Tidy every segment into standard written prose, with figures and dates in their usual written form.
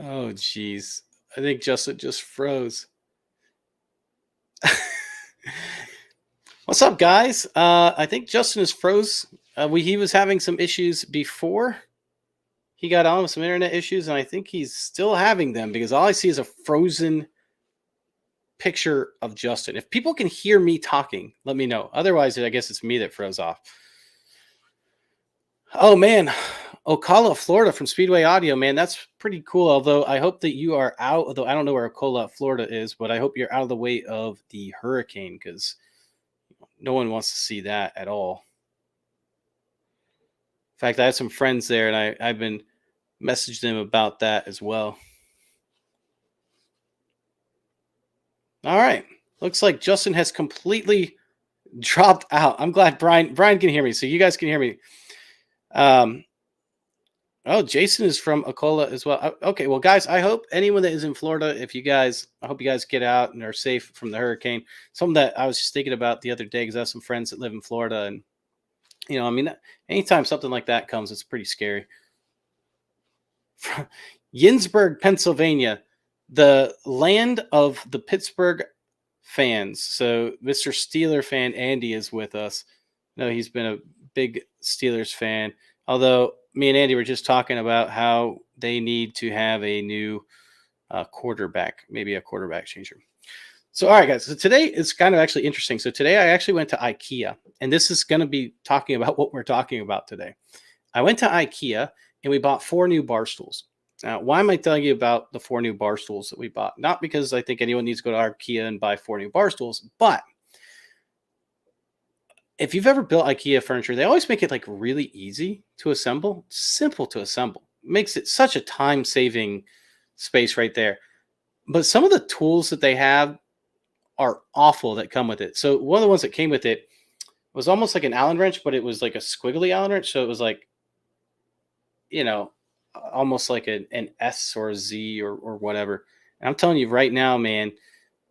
Oh, geez. I think Justin just froze. What's up, guys? I think Justin is froze. He was having some issues before he got on with some internet issues, and I think he's still having them because all I see is a frozen picture of Justin. If people can hear me talking, let me know. Otherwise, I guess it's me that froze off. Oh, man. Ocala, Florida from Speedway Audio, man. That's pretty cool. Although I hope that you are out, although I don't know where Ocala, Florida is, but I hope you're out of the way of the hurricane because no one wants to see that at all. In fact, I have some friends there, and I've been messaging them about that as well. All right. Looks like Justin has completely dropped out. I'm glad Brian can hear me, so you guys can hear me. Oh, Jason is from Ocala as well. Okay, well, guys, I hope anyone that is in Florida, I hope you guys get out and are safe from the hurricane. Something that I was just thinking about the other day because I have some friends that live in Florida, and anytime something like that comes, it's pretty scary. Yinsburg, Pennsylvania, the land of the Pittsburgh fans. So Mr. Steeler fan Andy is with us. No, he's been a big Steelers fan. Although me and Andy were just talking about how they need to have a new quarterback, maybe a quarterback changer. So, all right, guys. So today it's kind of actually interesting. So today I actually went to Ikea, and this is going to be talking about what we're talking about today. I went to Ikea, and we bought 4 new bar stools. Now, why am I telling you about the 4 new bar stools that we bought? Not because I think anyone needs to go to Ikea and buy 4 new bar stools, but if you've ever built Ikea furniture, they always make it like really easy to assemble, simple to assemble. Makes it such a time-saving space right there. But some of the tools that they have are awful that come with it. So one of the ones that came with it was almost like an Allen wrench, but it was like a squiggly Allen wrench. So it was like, almost like an S or a Z or whatever. And I'm telling you right now, man,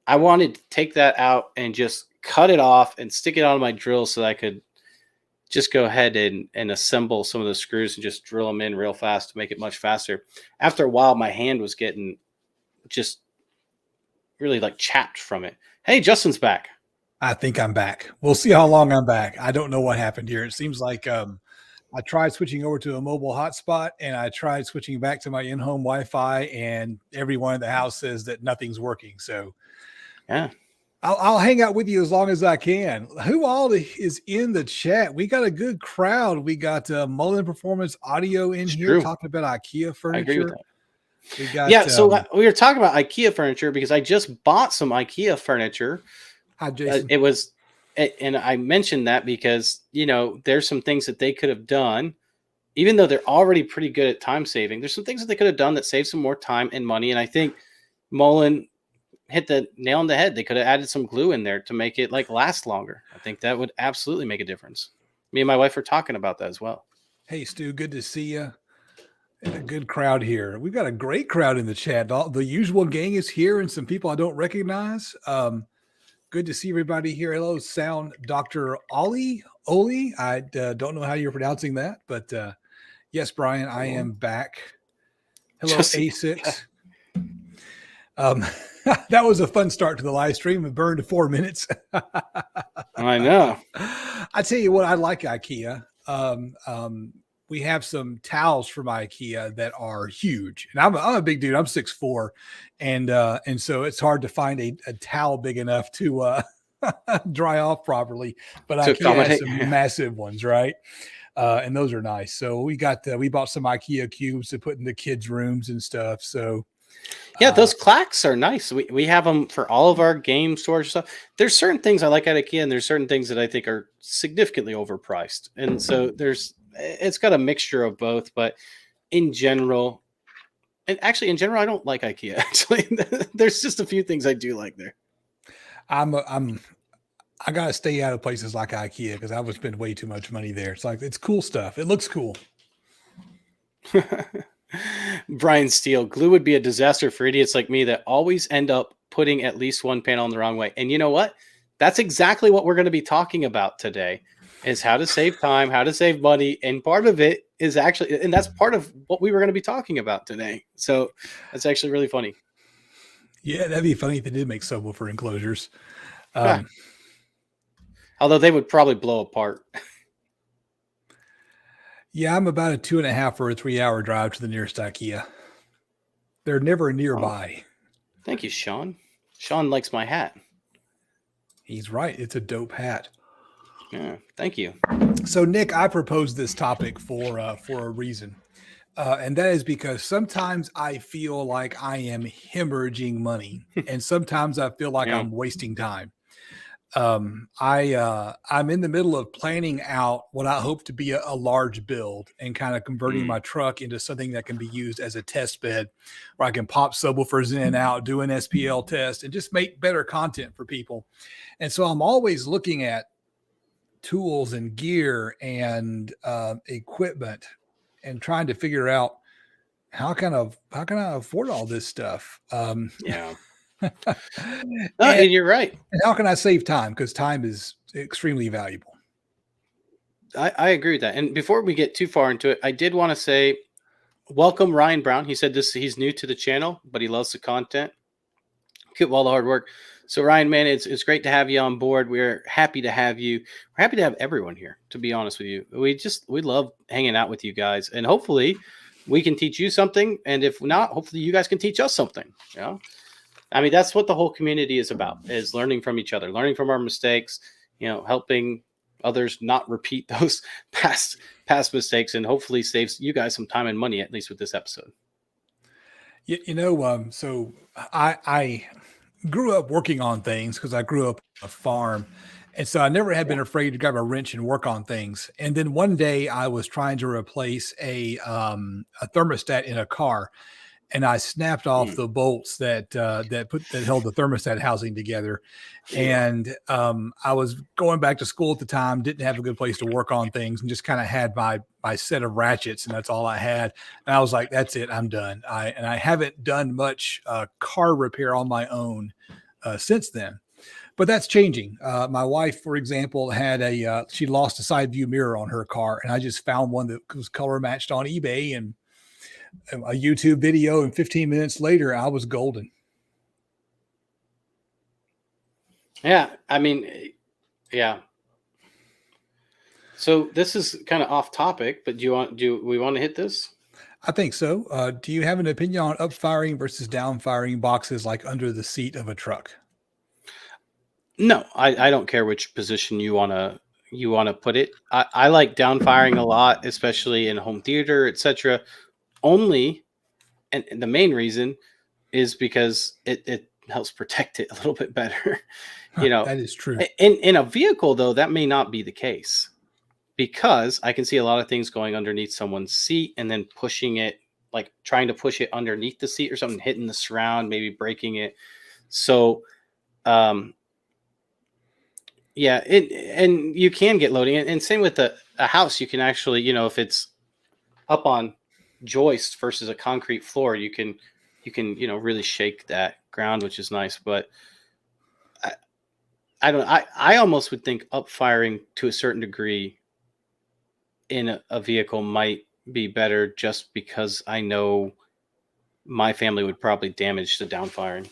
I wanted to take that out and just cut it off and stick it on my drill so that I could just go ahead and assemble some of the screws and just drill them in real fast to make it much faster. After a while, my hand was getting just really like chapped from it. Hey, Justin's back. I think I'm back. We'll see how long I'm back. I don't know what happened here. It seems like I tried switching over to a mobile hotspot, and I tried switching back to my in-home Wi-Fi, and everyone in the house says that nothing's working. So yeah, I'll hang out with you as long as I can. Who all is in the chat? We got a good crowd. We got Mullen Performance Audio in here talking about IKEA furniture. I agree with that. We got, so we were talking about IKEA furniture because I just bought some IKEA furniture. Hi, Jason. And I mentioned that because, there's some things that they could have done, even though they're already pretty good at time saving. There's some things that they could have done that save some more time and money. And I think Mullen hit the nail on the head. They could have added some glue in there to make it last longer. I think that would absolutely make a difference. Me and my wife were talking about that as well. Hey, Stu, good to see you. And a good crowd here. We've got a great crowd in the chat. The usual gang is here and some people I don't recognize. Good to see everybody here. Hello, Sound Dr. Oli. I don't know how you're pronouncing that, but yes, Brian, I am back. Hello, A6. That was a fun start to the live stream. It burned 4 minutes. I know. I tell you what, I like IKEA. We have some towels from IKEA that are huge, and I'm a big dude. I'm 6'4", and so it's hard to find a towel big enough to dry off properly. But IKEA has some massive ones, right? And those are nice. So we bought some IKEA cubes to put in the kids' rooms and stuff. So yeah, those clacks are nice. We have them for all of our game storage stuff. There's certain things I like at IKEA, and there's certain things that I think are significantly overpriced, and so it's got a mixture of both, but in general, I don't like IKEA. Actually, there's just a few things I do like there. I gotta stay out of places like IKEA because I would spend way too much money there. It's cool stuff. It looks cool. Brian Steele, glue would be a disaster for idiots like me that always end up putting at least one panel in the wrong way. And you know what? That's exactly what we're going to be talking about today. is how to save time, how to save money, and part of it is actually, and that's part of what we were going to be talking about today. So that's actually really funny. Yeah, that'd be funny if they did make subwoofer enclosures. Yeah. Although they would probably blow apart. Yeah, I'm about a 2.5 or a 3 hour drive to the nearest IKEA. They're never nearby. Oh, thank you, Sean. Sean likes my hat. He's right. It's a dope hat. Yeah, thank you. So, Nick, I proposed this topic for a reason. And that is because sometimes I feel like I am hemorrhaging money, and sometimes I feel like Yeah. I'm wasting time. I'm in the middle of planning out what I hope to be a large build and kind of converting my truck into something that can be used as a test bed where I can pop subwoofers in and out, do an SPL test, and just make better content for people. And so I'm always looking at tools and gear and equipment and trying to figure out how can I afford all this stuff? Yeah. And And you're right. how can I save time? Because time is extremely valuable. I agree with that. And before we get too far into it, I did want to say welcome Ryan Brown. He said he's new to the channel, but he loves the content. Keep all the hard work. So Ryan, man, it's great to have you on board. We're happy to have you. We're happy to have everyone here, to be honest with you. We love hanging out with you guys, and hopefully we can teach you something. And if not, hopefully you guys can teach us something. You know? I mean, that's what the whole community is about, is learning from each other, learning from our mistakes, helping others not repeat those past mistakes, and hopefully saves you guys some time and money, at least with this episode. So I grew up working on things because I grew up on a farm. And so I never had been afraid to grab a wrench and work on things. And then one day I was trying to replace a thermostat in a car, and I snapped off the bolts that held the thermostat housing together. And I was going back to school at the time, didn't have a good place to work on things, and just kind of had my set of ratchets, and that's all I had. And I was like, that's it, I'm done. I haven't done much car repair on my own since then. But that's changing. My wife, for example, had she lost a side view mirror on her car, and I just found one that was color matched on eBay, and a YouTube video, and 15 minutes later, I was golden. Yeah, I mean, yeah. So this is kind of off topic, but do we want to hit this? I think so. Do you have an opinion on up firing versus down firing boxes like under the seat of a truck? No, I don't care which position you want to put it. I like down firing a lot, especially in home theater, etc. Only, and the main reason is because it helps protect it a little bit better. That is true. In a vehicle, though, that may not be the case, because I can see a lot of things going underneath someone's seat and then pushing it, like trying to push it underneath the seat or something, hitting the surround, maybe breaking it. So, yeah, and you can get loading, and same with a house. You can actually, if it's up on joist versus a concrete floor, you can really shake that ground, which is nice. But I almost would think up firing to a certain degree in a vehicle might be better, just because I know my family would probably damage the down firing.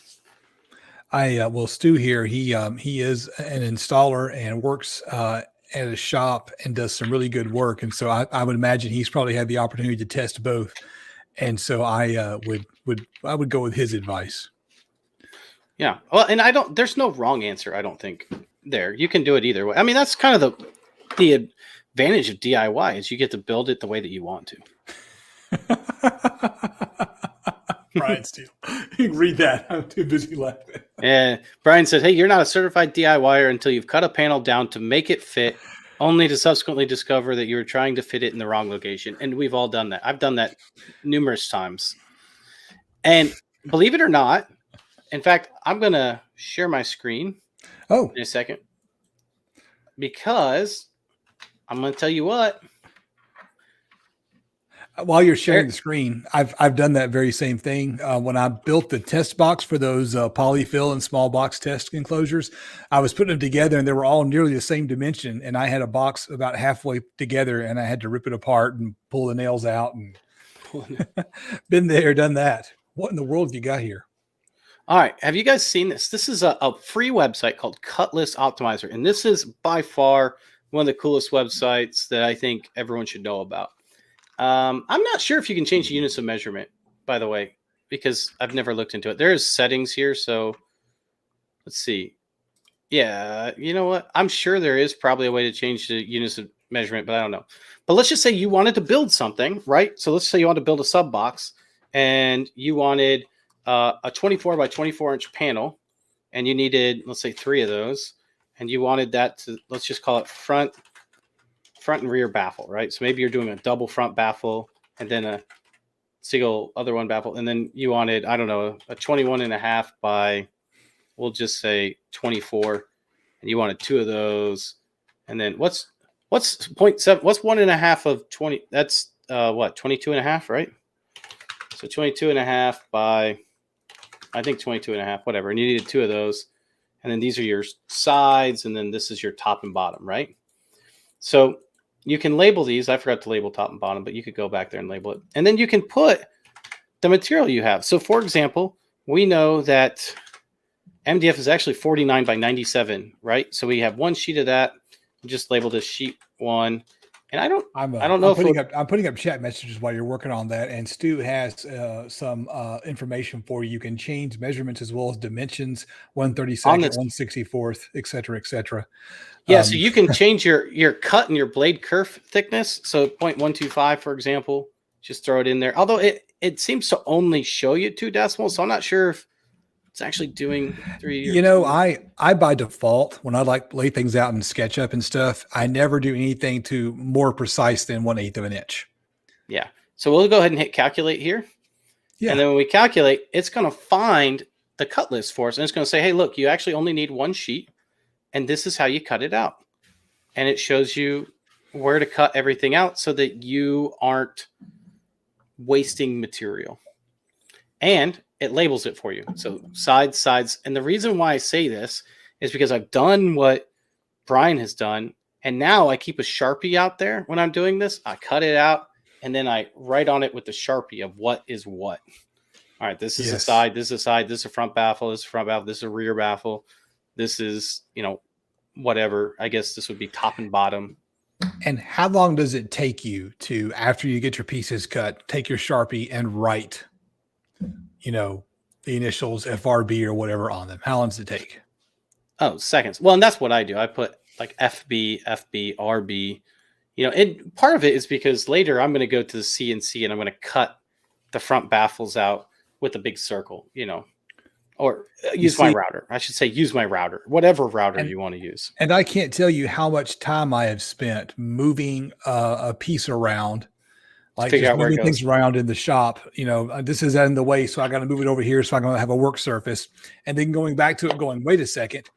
Stu here, he is an installer and works at a shop and does some really good work. And so I would imagine he's probably had the opportunity to test both. And so I would go with his advice. Yeah. Well, and there's no wrong answer, I don't think there. You can do it either way. I mean, that's kind of the advantage of DIY, is you get to build it the way that you want to. Brian Steele. You can read that. I'm too busy laughing. And Brian said, hey, you're not a certified DIYer until you've cut a panel down to make it fit, only to subsequently discover that you were trying to fit it in the wrong location. And we've all done that. I've done that numerous times. And believe it or not, in fact, I'm going to share my screen in a second, because I'm going to tell you what. While you're sharing There- the screen, I've done that very same thing. When I built the test box for those polyfill and small box test enclosures, I was putting them together and they were all nearly the same dimension. And I had a box about halfway together and I had to rip it apart and pull the nails out and been there, done that. What in the world have you got here? All right. Have you guys seen this? This is a free website called Cutlist Optimizer. And this is by far one of the coolest websites that I think everyone should know about. I'm not sure if you can change the units of measurement, by the way, because I've never looked into it. There's settings here. So let's see. Yeah, you know what? I'm sure there is probably a way to change the units of measurement, but I don't know. But let's just say you wanted to build something, right? So let's say you want to build a sub box and you wanted a 24 by 24 inch panel and you needed, let's say, 3 of those. And you wanted that to, let's just call it front and rear baffle, right? So maybe you're doing a double front baffle and then a single other one baffle. And then you wanted, I don't know, a 21.5 by, we'll just say 24. And you wanted 2 of those. And then what's 0.7? What's 1.5 of 20? That's what, 22.5, right? So 22.5 by, I think 22.5, whatever. And you needed 2 of those. And then these are your sides. And then this is your top and bottom, right? So you can label these. I forgot to label top and bottom, but you could go back there and label it. And then you can put the material you have. So for example, we know that MDF is actually 49 by 97, right? So we have one sheet of that. Just labeled as sheet 1. And I don't know I'm putting up chat messages while you're working on that. And Stu has some information for you. You can change measurements as well as dimensions, 132nd, 164th, et cetera, et cetera. Yeah, so you can change your cut and your blade kerf thickness. So 0.125, for example, just throw it in there. Although it seems to only show you 2 decimals, so I'm not sure if it's actually doing 3. You know, I by default, when I like lay things out in SketchUp and stuff, I never do anything to more precise than 1/8 of an inch. Yeah. So we'll go ahead and hit calculate here. Yeah. And then when we calculate, it's going to find the cut list for us. And it's going to say, hey, look, you actually only need 1 sheet. And this is how you cut it out. And it shows you where to cut everything out so that you aren't wasting material. And it labels it for you. So sides. And the reason why I say this is because I've done what Brian has done. And now I keep a Sharpie out there when I'm doing this. I cut it out and then I write on it with the Sharpie of what is what. All right, this is a side, this is a side, this is a front baffle, this is a front baffle, this is a rear baffle. This is, whatever. I guess this would be top and bottom. And how long does it take you to, after you get your pieces cut, take your Sharpie and write, the initials FRB or whatever on them? How long does it take? Oh, seconds. Well, and that's what I do. I put like FB, RB. And part of it is because later I'm going to go to the CNC and I'm going to cut the front baffles out with a big circle, or use my router. I should say use my router, whatever router you want to use. And I can't tell you how much time I have spent moving a piece around, like just moving things around in the shop. This is in the way, so I got to move it over here so I'm going to have a work surface. And then going back to it going, wait a second.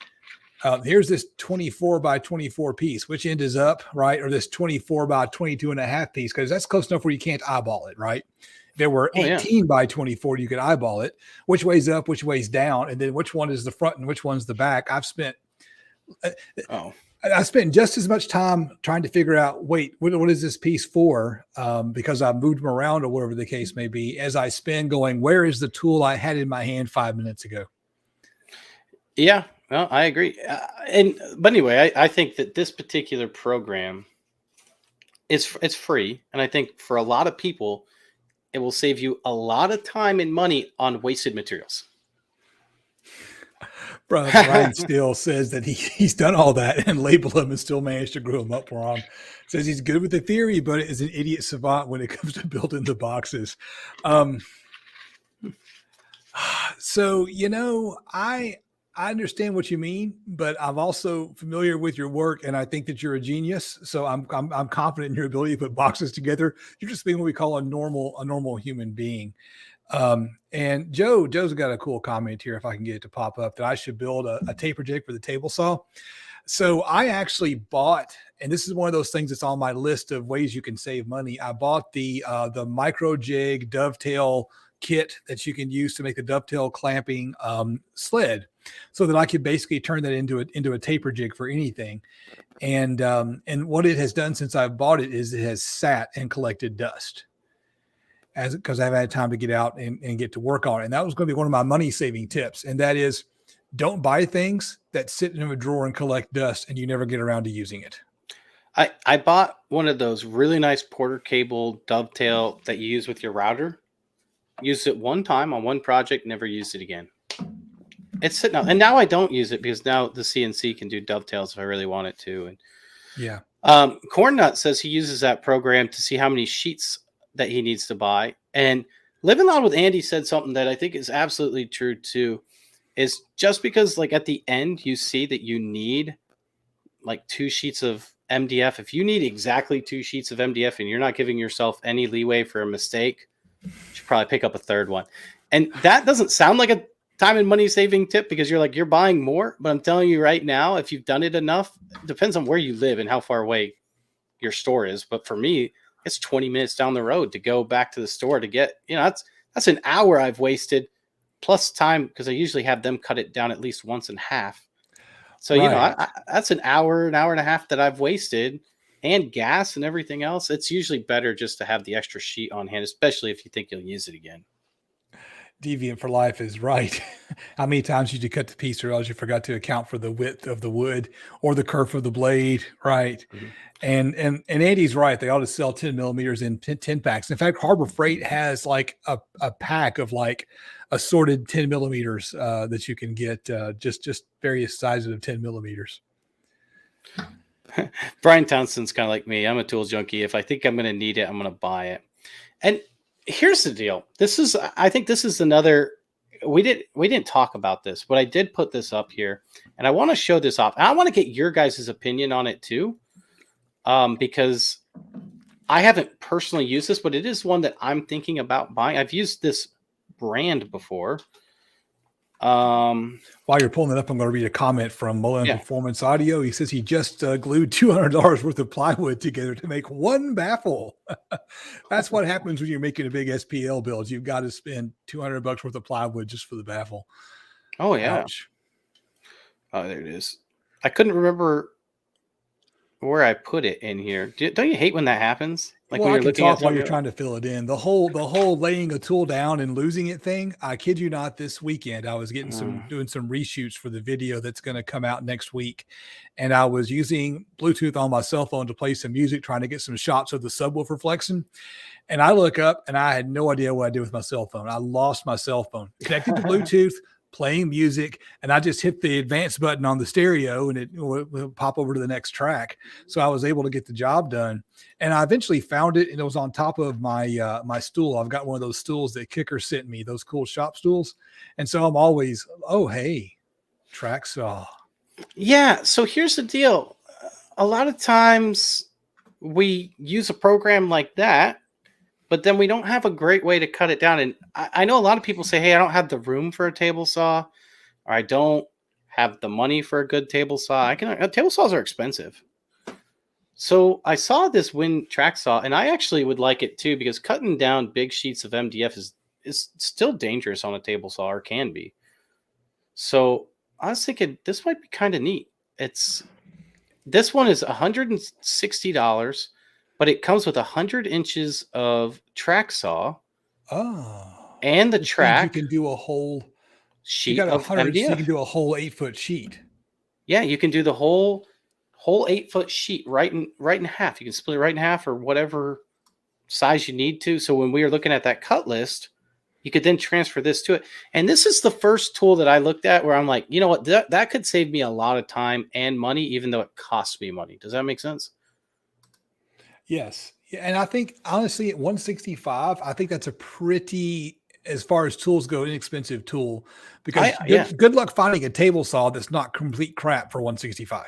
Here's this 24 by 24 piece. Which end is up, right? Or this 24 by 22.5 piece, because that's close enough where you can't eyeball it, right? There were 18 by 24, you could eyeball it. Which way's up, which way's down, and then which one is the front and which one's the back. I spent just as much time trying to figure out, wait, what is this piece for? Because I moved them around or whatever the case may be, as I spend going, where is the tool I had in my hand 5 minutes ago? Yeah, well, I agree. But anyway, I think that this particular program it's free. And I think for a lot of people, it will save you a lot of time and money on wasted materials. Brian still says that he's done all that and labeled them and still managed to grow them up for him. Says he's good with the theory, but is an idiot savant when it comes to building the boxes. So, I understand what you mean, but I'm also familiar with your work, and I think that you're a genius. So I'm confident in your ability to put boxes together. You're just being what we call a normal human being. And Joe's got a cool comment here, if I can get it to pop up, that I should build a taper jig for the table saw. So I actually bought, and this is one of those things that's on my list of ways you can save money. I bought the micro jig dovetail kit that you can use to make the dovetail clamping sled, so that I could basically turn that into a taper jig for anything. And what it has done since I've bought it is it has sat and collected dust, as because I've had time to get out and get to work on it. And that was going to be one of my money saving tips, and that is, don't buy things that sit in a drawer and collect dust and you never get around to using it. I bought one of those really nice Porter cable dovetail that you use with your router. Used it one time on one project, never used it again. It's sitting out, and now I don't use it because now the CNC can do dovetails if I really want it to. And Yeah. Cornnut says he uses that program to see how many sheets that he needs to buy. And Living Loud with Andy said something that I think is absolutely true too. Is just because like at the end you see that you need like 2 sheets of MDF. If you need exactly 2 sheets of MDF and you're not giving yourself any leeway for a mistake, you should probably pick up a third one. And that doesn't sound like a time and money saving tip because you're buying more. But I'm telling you right now, if you've done it enough, it depends on where you live and how far away your store is. But for me, it's 20 minutes down the road to go back to the store to get, that's an hour I've wasted plus time because I usually have them cut it down at least once in half. So, Right. that's an hour and a half that I've wasted, and gas and everything else. It's usually better just to have the extra sheet on hand, especially if you think you'll use it again. Deviant for life is right. How many times did you cut the piece or else you forgot to account for the width of the wood or the kerf of the blade? Right. Mm-hmm. And Andy's right. They ought to sell 10 millimeters in 10 packs. In fact, Harbor Freight has like a pack of like assorted 10 millimeters that you can get, just various sizes of 10 millimeters. Brian Townsend's kind of like me. I'm a tool junkie. If I think I'm going to need it, I'm going to buy it. And here's the deal. I think this is another, we didn't talk about this, but I did put this up here and I want to show this off. And I want to get your guys' opinion on it too. Because I haven't personally used this, but it is one that I'm thinking about buying. I've used this brand before. While you're pulling it up, I'm going to read a comment from Mullen Performance Audio. He says he just glued $200 worth of plywood together to make one baffle. That's what happens when you're making a big SPL build. You've got to spend $200 worth of plywood just for the baffle. Oh yeah. Ouch. Oh, there it is. I couldn't remember where I put it in here. Don't you hate when that happens? Like well, when you're looking at while you're trying to fill it in. The whole laying a tool down and losing it thing. I kid you not, this weekend I was getting doing some reshoots for the video that's going to come out next week. And I was using Bluetooth on my cell phone to play some music, trying to get some shots of the subwoofer flexing. And I look up and I had no idea what I did with my cell phone. I lost my cell phone. Connected to Bluetooth, playing music, and I just hit the advance button on the stereo and it will pop over to the next track. So I was able to get the job done. And I eventually found it, and it was on top of my my stool. I've got one of those stools that Kicker sent me, those cool shop stools. And so I'm always, oh, hey, track saw. Yeah. So here's the deal. A lot of times we use a program like that, but then we don't have a great way to cut it down. And I know a lot of people say, hey, I don't have the room for a table saw, or I don't have the money for a good table saw. Table saws are expensive. So I saw this Wind track saw, and I actually would like it too, because cutting down big sheets of MDF is still dangerous on a table saw, or can be. So I was thinking this might be kind of neat. This one is $160. But it comes with 100 inches of track saw. Oh. And the track. You can do a whole sheet of MDF. So you can do a whole 8-foot sheet. Yeah, you can do the whole 8-foot sheet right in half. You can split it right in half or whatever size you need to. So when we were looking at that cut list, you could then transfer this to it. And this is the first tool that I looked at where I'm like, you know what, that could save me a lot of time and money, even though it costs me money. Does that make sense? Yes. And I think, honestly, at 165, I think that's a pretty, as far as tools go, inexpensive tool, because good luck finding a table saw that's not complete crap for 165.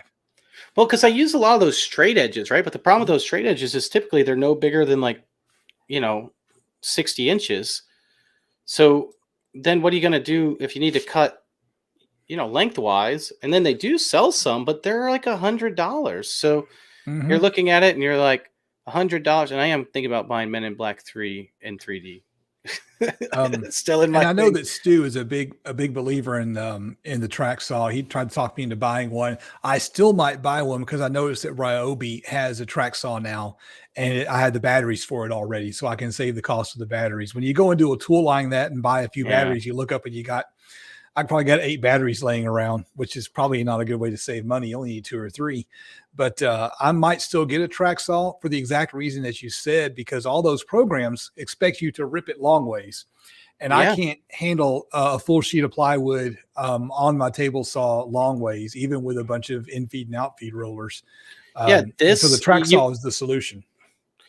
Well, because I use a lot of those straight edges, right? But the problem with those straight edges is typically they're no bigger than 60 inches. So then what are you going to do if you need to cut, lengthwise, and then they do sell some, but they're like $100. So you're Hmm. looking at it and you're like $100, and I am thinking about buying Men in Black 3 in 3D. Um, It's still in and my I know thing. that Stu is a big believer in the track saw. He tried to talk me into buying one. I still might buy one because I noticed that Ryobi has a track saw now, and I had the batteries for it already, so I can save the cost of the batteries. When you go into a tool line that and buy a few Yeah. batteries, you look up and I probably got 8 batteries laying around, which is probably not a good way to save money. You only need 2 or 3. But I might still get a track saw for the exact reason that you said, because all those programs expect you to rip it long ways. And I Yeah. can't handle a full sheet of plywood on my table saw long ways, even with a bunch of in-feed and out-feed rollers. Yeah. And so the This track saw is the solution.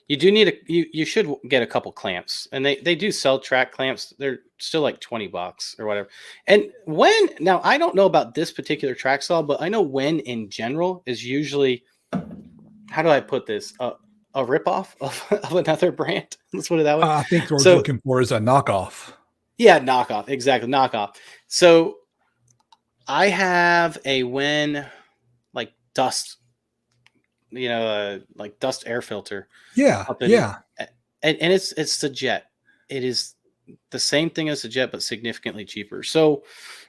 you do need you should get a couple clamps, and they do sell track clamps. They're still like $20 or whatever. And when now I don't know about this particular track saw, but I know when in general is usually, how do I put this, a ripoff of another brand. Let's put it that way. I think what we're So looking for is a knockoff. yeah, knockoff, exactly, knockoff. So I have a Wen, like dust, like dust air filter Yeah, up in, yeah. and it's the Jet. It is the same thing as the Jet, but significantly cheaper. So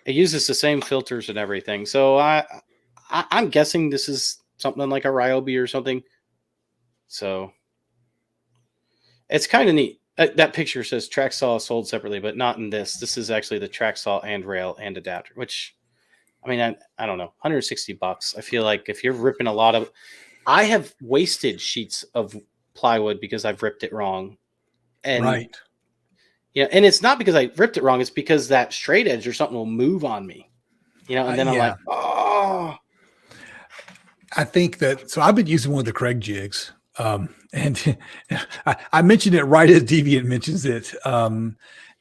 it uses the same filters and everything. So I'm guessing this is something like a Ryobi or something. So it's kind of neat. That picture says track saw sold separately, but not in this. This is actually the track saw and rail and adapter, which, I mean, I don't know, $160. I feel like if you're ripping a lot of, I have wasted sheets of plywood because I've ripped it wrong. And Right. yeah, and it's not because I ripped it wrong. It's because that straight edge or something will move on me, and then I'm Yeah. like, oh, I think that, so I've been using one of the Craig jigs. And I mentioned it right as Deviant mentions it. And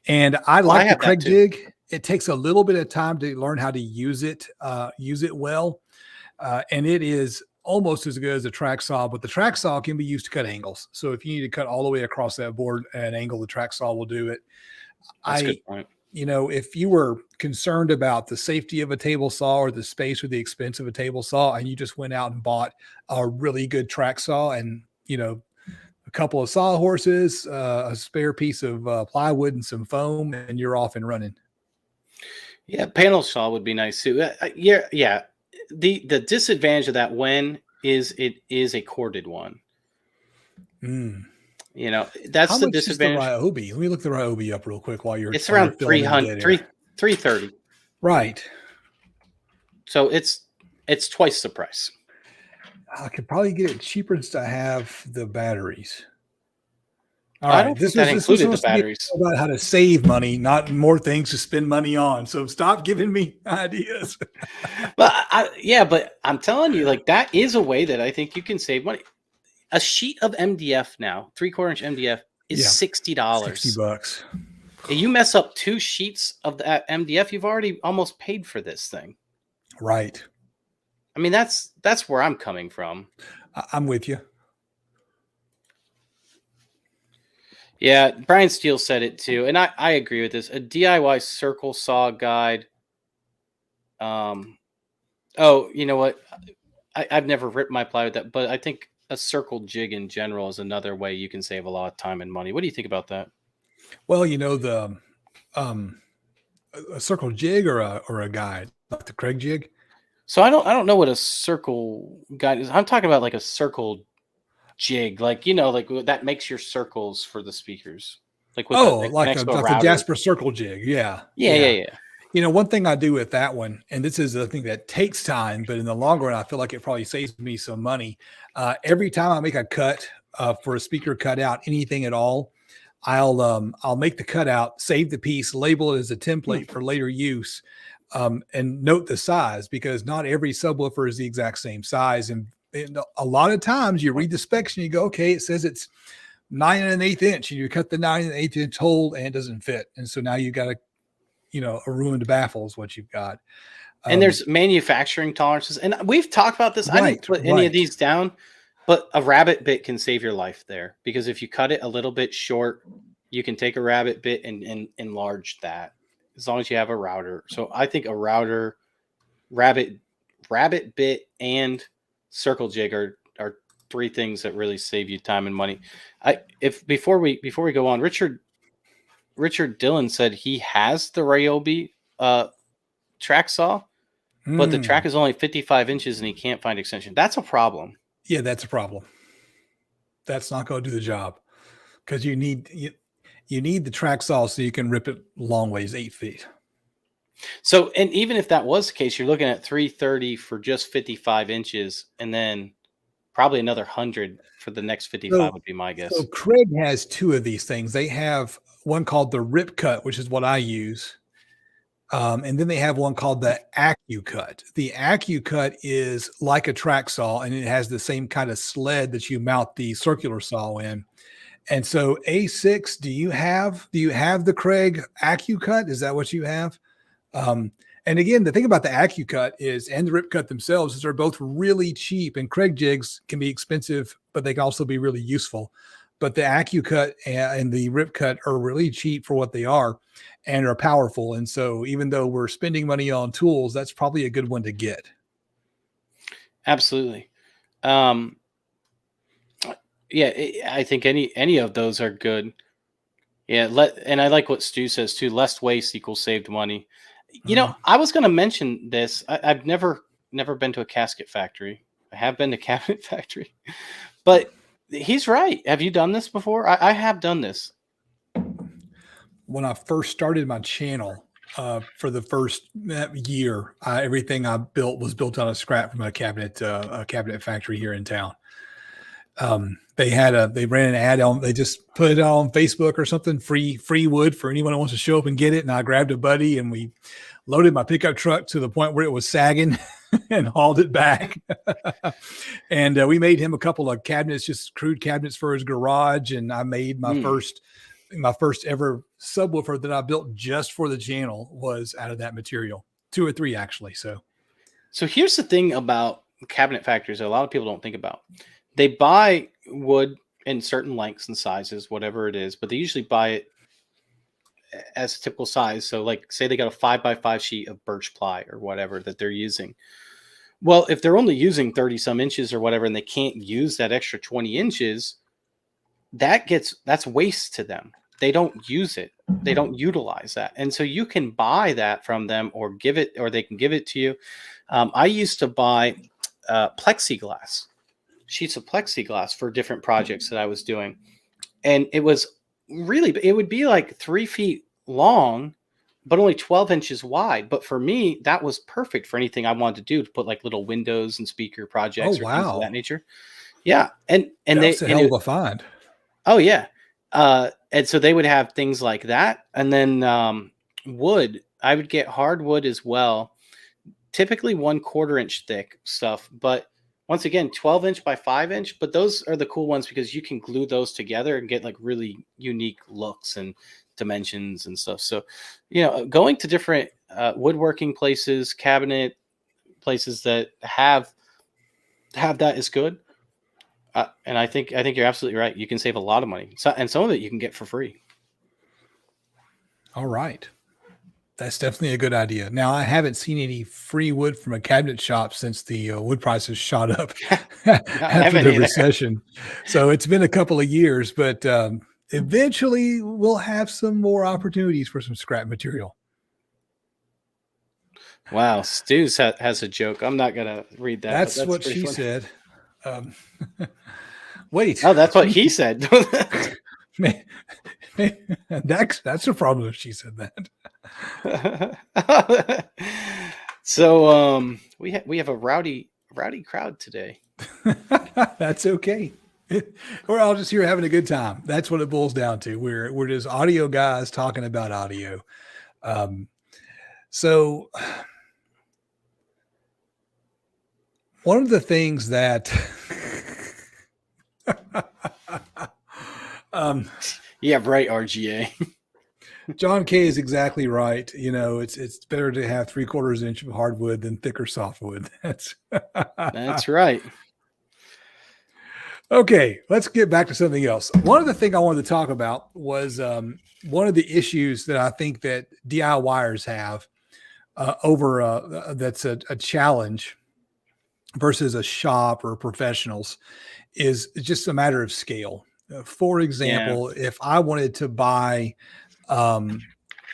I well, I like the have that Craig too. jig. It takes a little bit of time to learn how to use it well. And it is almost as good as a track saw, but the track saw can be used to cut angles. So if you need to cut all the way across that board at an angle, the track saw will do it. That's a I, good point. if you were concerned about the safety of a table saw or the space or the expense of a table saw, and you just went out and bought a really good track saw and, a couple of sawhorses, a spare piece of plywood and some foam, and you're off and running. Yeah, panel saw would be nice too. Yeah, yeah. The disadvantage of that when is it is a corded one. Mm. That's How the much is the disadvantage. Ryobi? Let me look the Ryobi up real quick while It's you're around filling in the dead air. 330. Right. So it's twice the price. I could probably get it cheaper just to have the batteries. All I right. don't think This that was included the supposed to be batteries. about how to save money, not more things to spend money on. So stop giving me ideas. But yeah, but I'm telling you, like that is a way that I think you can save money. A sheet of MDF now, 3/4 inch MDF is Yeah. $60. $60. If you mess up 2 sheets of that MDF, you've already almost paid for this thing. Right. I mean, that's where I'm coming from. I'm with you. Yeah, Brian Steele said it too, and I agree with this. A DIY circle saw guide. Oh, you know what? I've never ripped my ply with that, but I think a circle jig in general is another way you can save a lot of time and money. What do you think about that? Well, the um a circle jig or a guide, like the Craig jig. So I don't know what a circle guide is. I'm talking about like a circle jig, like like that makes your circles for the speakers, like with Oh, that like connects to a the router. Jasper circle jig. Yeah. Yeah, yeah, Yeah. yeah. One thing I do with that one, and this is the thing that takes time, but in the long run, I feel like it probably saves me some money. Every time I make a cut for a speaker cutout, anything at all, I'll make the cutout, save the piece, label it as a template for later use, and note the size, because not every subwoofer is the exact same size. And a lot of times you read the specs and you go, okay, it says it's 9 1/8 inch, and you cut the 9 1/8 inch hole and it doesn't fit. And so now you got to, a ruined baffle is what you've got. And there's manufacturing tolerances, and we've talked about this. I didn't Right, put any of right. these down, but a rabbit bit can save your life there, because if you cut it a little bit short, you can take a rabbit bit and enlarge that, as long as you have a router. So I think a router rabbit bit, and circle jig are three things that really save you time and money. If before we go on, Richard Dillon said he has the Ryobi track saw, but the track is only 55 inches and he can't find extension. That's a problem. Yeah, that's a problem. That's not going to do the job, because you need the track saw so you can rip it long ways, 8 feet. So, and even if that was the case, you're looking at 330 for just 55 inches, and then probably another 100 for the next 55 would be my guess. So Craig has two of these things. They have one called the Rip Cut, which is what I use. And then they have one called the AccuCut. The AccuCut is like a track saw, and it has the same kind of sled that you mount the circular saw in. And so A6, do you have the Craig AccuCut? Is that what you have? And again, the thing about the AccuCut is, and the Rip Cut themselves, is they're both really cheap, and Craig jigs can be expensive, but they can also be really useful. But the AccuCut and the Rip Cut are really cheap for what they are and are powerful. And so even though we're spending money on tools, that's probably a good one to get. Absolutely. Yeah, I think any of those are good. Yeah, and I like what Stu says too. Less waste equals saved money. You know, I was going to mention this. I've never been to a casket factory. I have been to cabinet factory, but he's right. Have you done this before? I have done this. When I first started my channel, for the first year, everything I built was built out of scrap from a cabinet factory here in town. They ran an ad on, they just put it on Facebook or something, free wood for anyone who wants to show up and get it. And I grabbed a buddy and we loaded my pickup truck to the point where it was sagging and hauled it back. And we made him a couple of cabinets, just crude cabinets for his garage. And I made my first ever subwoofer that I built just for the channel was out of that material. 2 or 3 actually. So here's the thing about cabinet factories that a lot of people don't think about. They buy wood in certain lengths and sizes, whatever it is, but they usually buy it as a typical size. So like say they got a 5x5 sheet of birch ply or whatever that they're using. Well, if they're only using 30 some inches or whatever, and they can't use that extra 20 inches, that's waste to them. They don't use it. They don't utilize that. And so you can buy that from them or they can give it to you. I used to buy plexiglass, sheets of plexiglass for different projects that I was doing. And it would be like 3 feet long, but only 12 inches wide. But for me, that was perfect for anything I wanted to do, to put like little windows and speaker projects or things of that nature. Yeah. And that's a hell of a find. Oh yeah. And so they would have things like that. And then wood, I would get hardwood as well. Typically 1/4 inch thick stuff, but once again, 12 inch by 5 inch, but those are the cool ones because you can glue those together and get like really unique looks and dimensions and stuff. So, going to different woodworking places, cabinet places that have that is good. And I think you're absolutely right. You can save a lot of money. And some of it you can get for free. All right. That's definitely a good idea. Now, I haven't seen any free wood from a cabinet shop since the wood prices shot up after the recession. So it's been a couple of years, but eventually we'll have some more opportunities for some scrap material. Wow. Stu has a joke. I'm not going to read that. That's what she said. Wait. Oh, that's what he said. That's a problem if she said that. So we have a rowdy crowd today. That's okay. We're all just here having a good time. That's what it boils down to. We're just audio guys talking about audio. So one of the things that yeah, right, RGA. John K is exactly right. It's better to have 3/4 inch of hardwood than thicker softwood. That's right. Okay, let's get back to something else. One of the things I wanted to talk about was one of the issues that I think that DIYers have over that's a challenge versus a shop or professionals is just a matter of scale. For Yeah. example, if I wanted to buy um,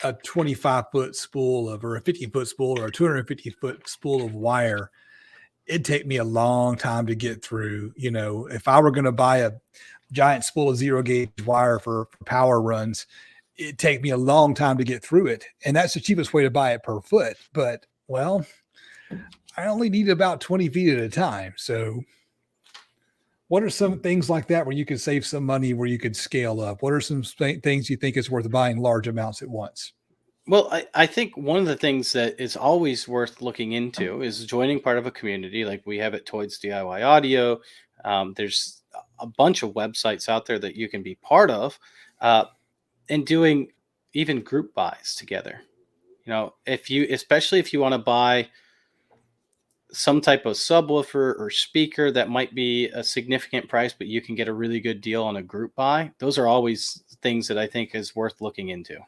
a 25-foot spool of, or a 50-foot spool, or a 250-foot spool of wire, it'd take me a long time to get through. You know, if I were going to buy a giant spool of zero gauge wire for power runs, it'd take me a long time to get through it. And that's the cheapest way to buy it per foot. But, well, I only need about 20 feet at a time. So, what are some things like that where you could save some money, where you could scale up? What are some things you think is worth buying large amounts at once? Well, I think one of the things that is always worth looking into is joining part of a community like we have at Toys DIY Audio. There's a bunch of websites out there that you can be part of, uh, and doing even group buys together. You know, if you, especially if you want to buy some type of subwoofer or speaker that might be a significant price, but you can get a really good deal on a group buy. Those are always things that I think is worth looking into.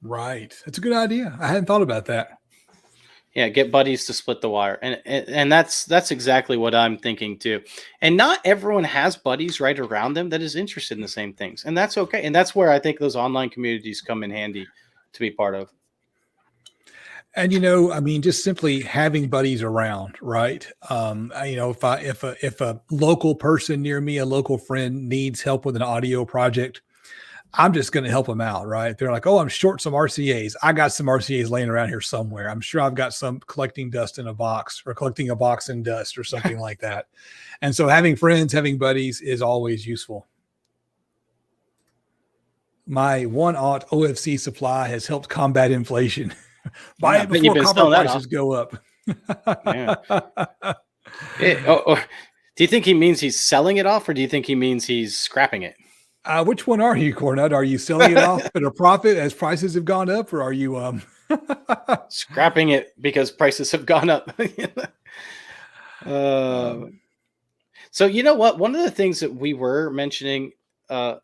Right. That's a good idea. I hadn't thought about that. Yeah, get buddies to split the wire, and that's exactly what I'm thinking too. And not everyone has buddies right around them that is interested in the same things, and that's okay. And that's where I think those online communities come in handy to be part of. And you know, I mean, just simply having buddies around, right? You know, if a local person near me, a local friend needs help with an audio project, I'm just going to help them out, right? They're like, oh, I'm short some RCAs. I got some RCAs laying around here somewhere. I'm sure I've got some collecting dust in a box, or collecting a box in dust or something like that. And so having friends, having buddies is always useful. My 1/aught OFC supply has helped combat inflation. Buy Yeah, it but you've before been copper selling that off. prices go up. Yeah. Do you think he means he's selling it off, or do you think he means he's scrapping it? Which one are you, Cornut? Are you selling it off at a profit as prices have gone up, or are you Scrapping it because prices have gone up. uh, um, so you know what? One of the things that we were mentioning. That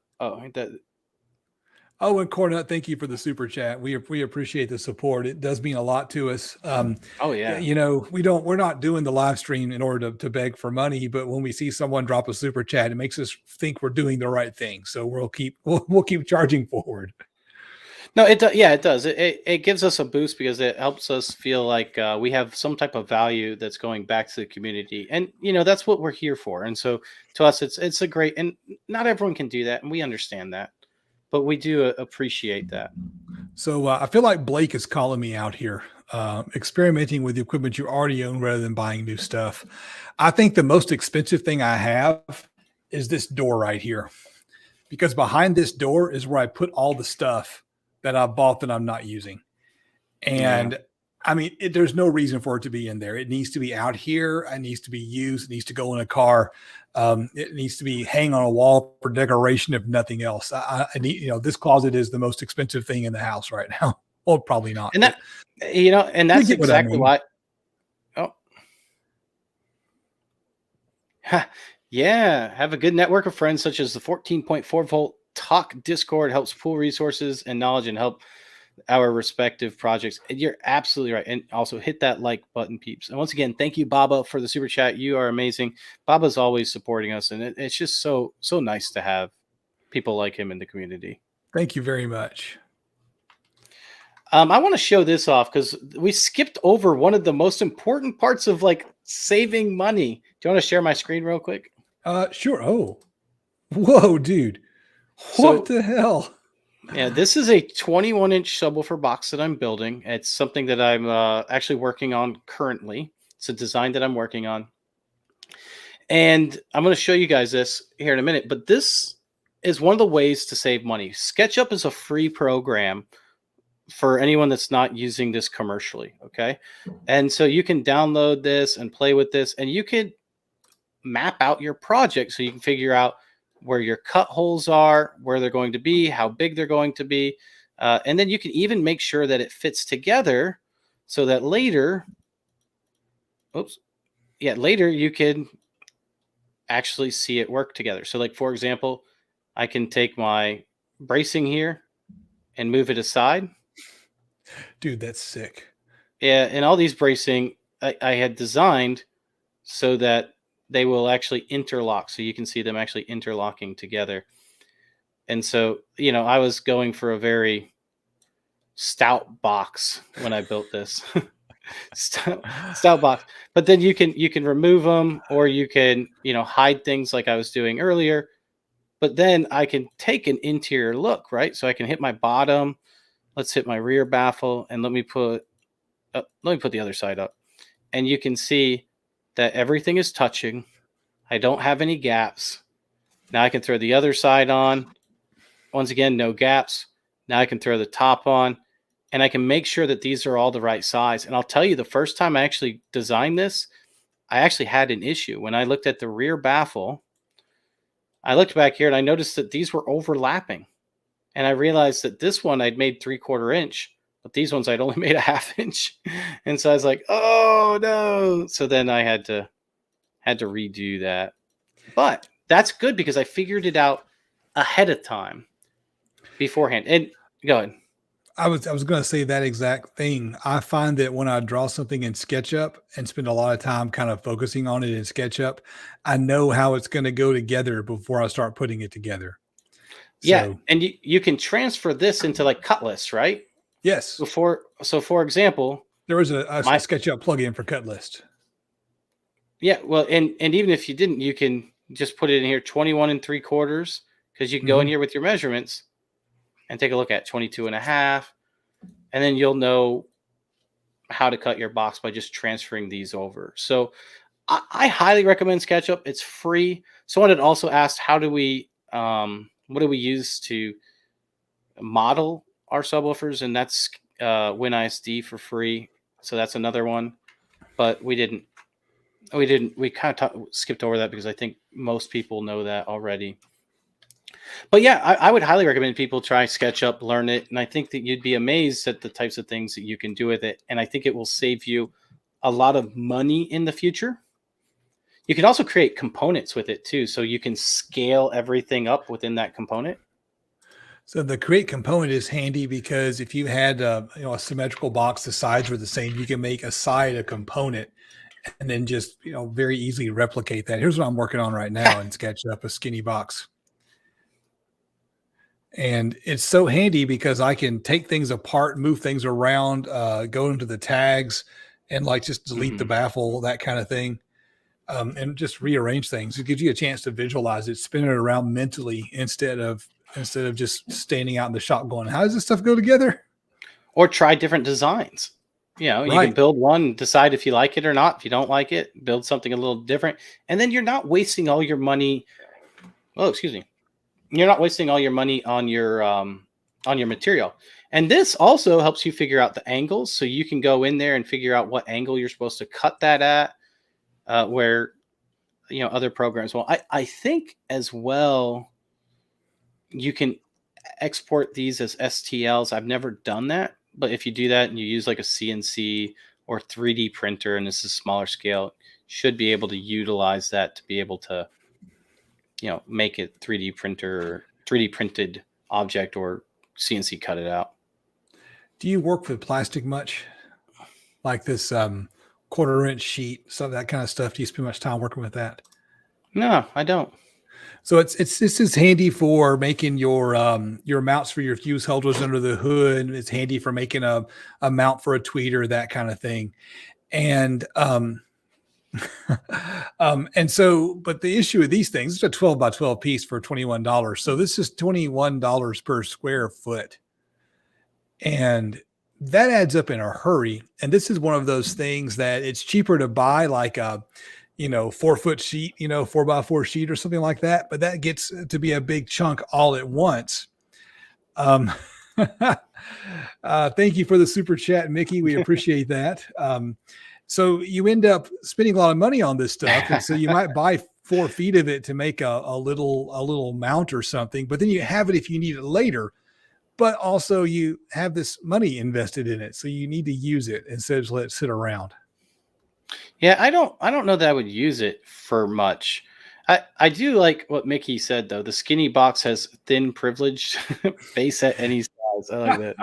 Oh, and Cornut, thank you for the super chat. We appreciate the support. It does mean a lot to us. oh yeah. You know, we're not doing the live stream in order to beg for money, but when we see someone drop a super chat, it makes us think we're doing the right thing. So we'll keep charging forward. No, it does. Yeah, it does. It gives us a boost because it helps us feel like we have some type of value that's going back to the community, and you know that's what we're here for. And so to us, it's a great. And not everyone can do that, and we understand that, but we do appreciate that. So I feel like Blake is calling me out here, experimenting with the equipment you already own rather than buying new stuff. I think the most expensive thing I have is this door right here, because behind this door is where I put all the stuff that I bought that I'm not using. Yeah. And I mean, there's no reason for it to be in there. It needs to be out here. It needs to be used. It needs to go in a car. It needs to be hang on a wall for decoration, if nothing else. I need, you know, this closet is the most expensive thing in the house right now. Well, probably not, And but that, you know, and you that's get what I exactly mean. why. Oh, yeah. Have a good network of friends, such as the 14.4-volt Talk Discord helps pool resources and knowledge and help our respective projects. And you're absolutely right. And also hit that like button, peeps. And once again, thank you, Baba, for the super chat. You are amazing. Baba's always supporting us, and it's just so nice to have people like him in the community. Thank you very much. I want to show this off because we skipped over one of the most important parts of like saving money. Do you want to share my screen real quick? Sure. Oh, whoa, dude. What So the hell? yeah, this is a 21-inch subwoofer box that I'm building. It's something that I'm actually working on currently. It's a design that I'm working on. And I'm going to show you guys this here in a minute. But this is one of the ways to save money. SketchUp is a free program for anyone that's not using this commercially. Okay. And so you can download this and play with this, and you can map out your project so you can figure out where your cut holes are, where they're going to be, how big they're going to be. And then you can even make sure that it fits together so that later, later you can actually see it work together. So like, for example, I can take my bracing here and move it aside. Dude, that's sick. Yeah, and all these bracing I had designed so that they will actually interlock, so you can see them actually interlocking together. And so, I was going for a very stout box when I built this. stout box. But then you can remove them, or you can, hide things like I was doing earlier. But then I can take an interior look, right? So I can hit my bottom. Let's hit my rear baffle, and let me put the other side up. And you can see that everything is touching. I don't have any gaps. Now I can throw the other side on. Once again, no gaps. Now I can throw the top on, and I can make sure that these are all the right size. And I'll tell you, the first time I actually designed this, I actually had an issue. When I looked at the rear baffle, I looked back here and I noticed that these were overlapping. And I realized that this one I'd made 3/4 inch, but these ones I'd only made a 1/2 inch. And so I was like, oh no. So then I had to redo that. But that's good because I figured it out ahead of time beforehand. And go ahead. I was going to say that exact thing. I find that when I draw something in SketchUp and spend a lot of time kind of focusing on it in SketchUp, I know how it's going to go together before I start putting it together. Yeah, So, and you can transfer this into like Cutlist, right? yes, So for example, there was a my SketchUp plugin for Cutlist. yeah, well, and even if you didn't, you can just put it in here 21 3/4, because you can go in Mhm. here with your measurements and take a look at 22 1/2, and then you'll know how to cut your box by just transferring these over. So I highly recommend SketchUp. It's free. Someone had also asked, how do we what do we use to model our subwoofers? And that's WinISD for free. So that's another one. But we kind of skipped over that because I think most people know that already. But yeah, I would highly recommend people try SketchUp, learn it, and I think that you'd be amazed at the types of things that you can do with it. And I think it will save you a lot of money in the future. You can also create components with it too, so you can scale everything up within that component. So the create component is handy because if you had a symmetrical box, the sides were the same. You can make a side a component and then just very easily replicate that. Here's what I'm working on right now in SketchUp, a skinny box. And it's so handy because I can take things apart, move things around, go into the tags, and like just delete the Mhm. baffle, that kind of thing, and just rearrange things. It gives you a chance to visualize it, spin it around mentally instead of just standing out in the shop going, "How does this stuff go together?" Or try different designs. You can Right. build one, decide if you like it or not. If you don't like it, build something a little different, and then you're not wasting all your money. Oh, excuse me. You're not wasting all your money on your material. And this also helps you figure out the angles, so you can go in there and figure out what angle you're supposed to cut that at. Where other programs. Well, I think as well you can export these as STLs. I've never done that, but if you do that and you use like a CNC or 3D printer, and this is smaller scale, should be able to utilize that to be able to make it 3D printer, 3D printed object, or CNC cut it out. Do you work with plastic much? Like this 1/4 inch sheet, some of that kind of stuff. Do you spend much time working with that? No, I don't. So it's this is handy for making your mounts for your fuse holders under the hood. It's handy for making a mount for a tweeter, that kind of thing. And and so, but the issue with these things, it's a 12 by 12 piece for $21. So this is $21 per square foot. And that adds up in a hurry. And this is one of those things that it's cheaper to buy like a 4 foot sheet, 4 by 4 sheet or something like that. But that gets to be a big chunk all at once. Um, thank you for the super chat, Mickey. We appreciate that. So you end up spending a lot of money on this stuff, and so you might buy 4 feet of it to make a little mount or something. But then you have it if you need it later. But also you have this money invested in it, so you need to use it instead of just let it sit around. Yeah, I don't know that I would use it for much. I do like what Mickey said though. The skinny box has thin privileged base at any size. guys. I like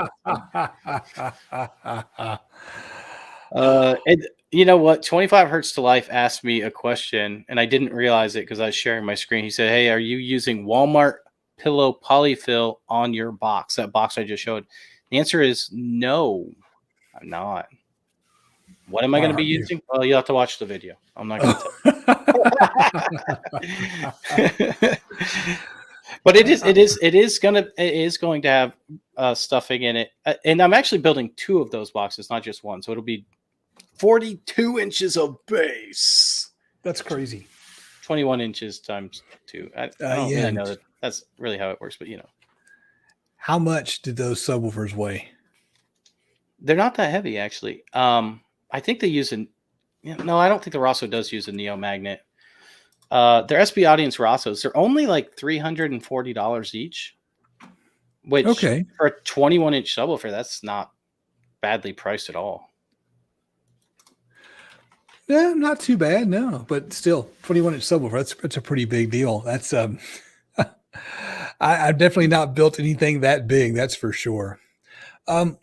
that. And you know what? 25 Hertz to Life asked me a question, and I didn't realize it because I was sharing my screen. He said, "Hey, are you using Walmart pillow polyfill on your box? That box I just showed." The answer is no, I'm not. What am I going to be Aren't you? using? Well, you'll have to watch the video. I'm not going to tell. But it is going to have stuffing in it, and I'm actually building 2 of those boxes, not just one. So it'll be 42 inches of base. That's crazy. 21 inches times 2. I don't Yeah. really know that that's really how it works, but How much did those subwoofers weigh? they're not that heavy actually. I think they use no, I don't think the Rosso does use a Neo magnet. Their SB Audience Rossos, they're only like $340 each, which Okay. for a 21-inch subwoofer, that's not badly priced at all. Yeah, not too bad, no. But still, 21-inch subwoofer, that's a pretty big deal. That's I've definitely not built anything that big, that's for sure.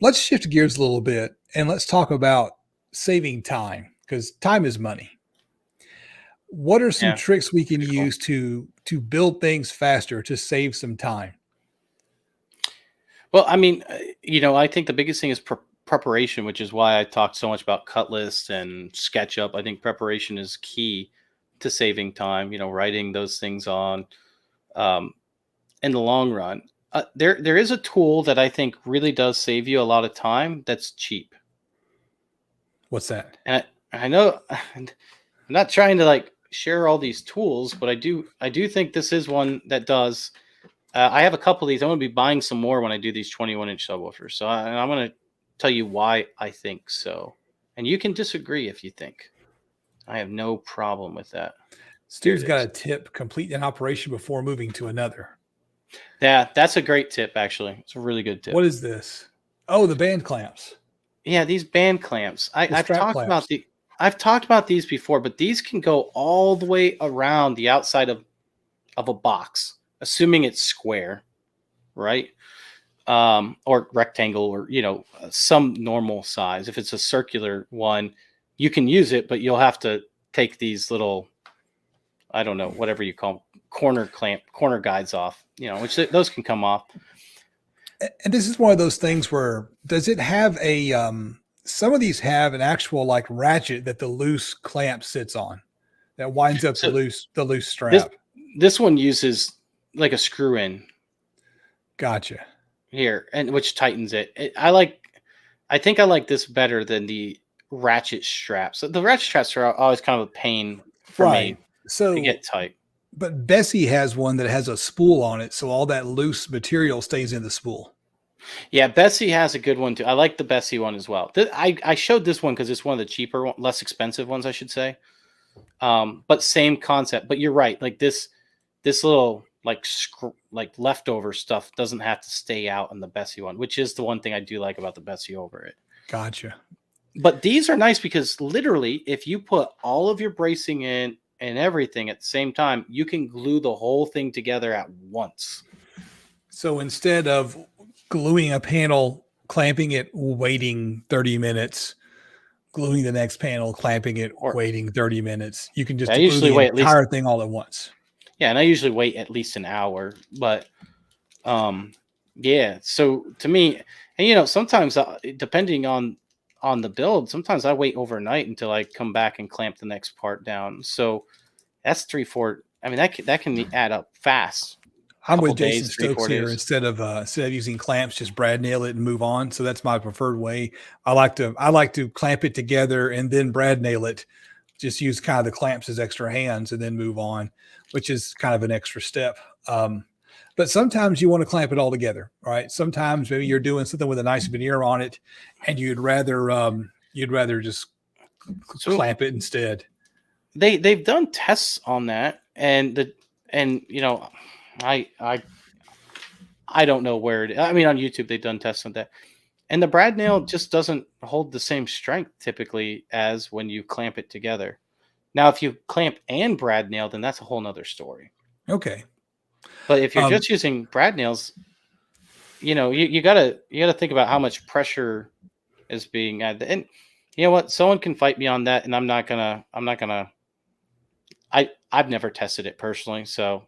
Let's shift gears a little bit and let's talk about saving time, because time is money. What are some Yeah, tricks we can sure. use to build things faster to save some time? Well, I mean, I think the biggest thing is preparation, which is why I talked so much about Cutlist and SketchUp. I think preparation is key to saving time. Writing those things on in the long run. There is a tool that I think really does save you a lot of time. That's cheap, What's that? and I know I'm not trying to like share all these tools, but I do think this is one that does. I have a couple of these. I'm going to be buying some more when I do these 21-inch subwoofers. So I'm going to tell you why I think so. And you can disagree if you think. I have no problem with that. Stu's got a tip: complete an operation before moving to another. Yeah, that's a great tip, actually. It's a really good tip. What is this? Oh, the band clamps. Yeah, these band clamps. I've strap talked about clamps. I've talked about these before, but these can go all the way around the outside of a box, assuming it's square, right? Or rectangle, or some normal size. If it's a circular one, you can use it, but you'll have to take these little, I don't know, whatever you call them, corner guides off, which those can come off. And this is one of those things where, does it have a some of these have an actual like ratchet that the loose clamp sits on that winds up the loose strap? This one uses like a screw in. Gotcha. Here, and which tightens it. I think I like this better than the ratchet straps. The ratchet straps are always kind of a pain for me to get tight. But Bessie has one that has a spool on it, so all that loose material stays in the spool. Yeah, Bessie has a good one too. I like the Bessie one as well. I showed this one because it's one of the cheaper, less expensive ones, I should say. But same concept. But you're right. Like this little like leftover stuff doesn't have to stay out in the Bessie one, which is the one thing I do like about the Bessie over it. Gotcha. But these are nice because literally, if you put all of your bracing in and everything at the same time, you can glue the whole thing together at once. So instead of gluing a panel, clamping it, waiting 30 minutes, gluing the next panel, clamping it, waiting 30 minutes, you can just glue the entire thing all at once. Yeah, and I usually wait at least an hour. But yeah, so to me, and sometimes depending on the build, sometimes I wait overnight until I come back and clamp the next part down. So that's 3-4. I mean, that can add up fast. I'm with Jason Stokes here. Instead of using clamps, just brad nail it and move on. So that's my preferred way. I like to clamp it together and then brad nail it. Just use kind of the clamps as extra hands and then move on, which is kind of an extra step. But sometimes you want to clamp it all together, right? Sometimes maybe you're doing something with a nice veneer on it, and you'd rather just clamp it instead. They've done tests on that, and I don't know where it is. I mean, on YouTube they've done tests on that, and the brad nail just doesn't hold the same strength typically as when you clamp it together. Now, if you clamp and brad nail, then that's a whole nother story. Okay. But if you're just using brad nails, you gotta think about how much pressure is being added. And you know what? Someone can fight me on that, and I've never tested it personally, so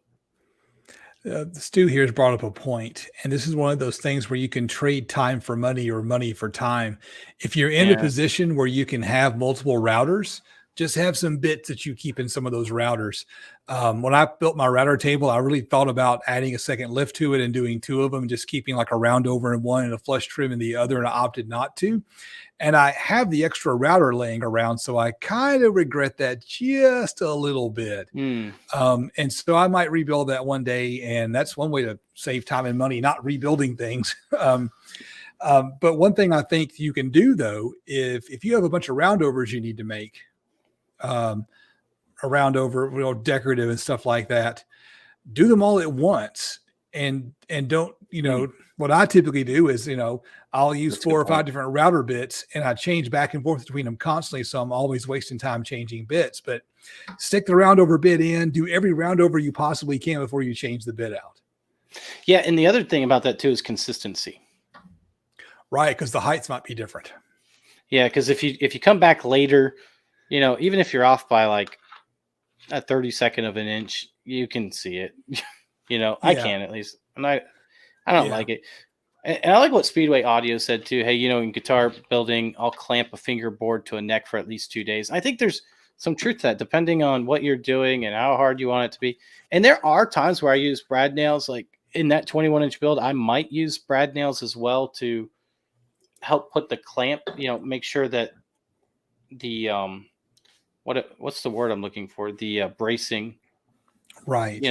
Stu here has brought up a point, and this is one of those things where you can trade time for money or money for time. If you're in a yeah. position where you can have multiple routers, just have some bits that you keep in some of those routers. When I built my router table, I really thought about adding a second lift to it and doing two of them, just keeping like a round over in one and a flush trim in the other, and I opted not to. And I have the extra router laying around, so I kind of regret that just a little bit. Hmm. And so I might rebuild that one day, and that's one way to save time and money, not rebuilding things. But one thing I think you can do though, if you have a bunch of roundovers you need to make, a roundover, decorative and stuff like that, do them all at once, and don't, what I typically do is, I'll use That's a 4 good or 5 point. different router bits, and I change back and forth between them constantly. So I'm always wasting time changing bits, but stick the roundover bit in, do every roundover you possibly can before you change the bit out. Yeah, and the other thing about that too is consistency. Right. Because the heights might be different. Yeah, because if you come back later, even if you're off by like a 32nd of an inch, you can see it. I can at least, and I don't like it. And I like what Speedway Audio said too. Hey, in guitar building, I'll clamp a fingerboard to a neck for at least 2 days. I think there's some truth to that, depending on what you're doing and how hard you want it to be. And there are times where I use brad nails, like in that 21-inch build. I might use brad nails as well to help put the clamp. Make sure that the what's the word I'm looking for? The bracing, Right.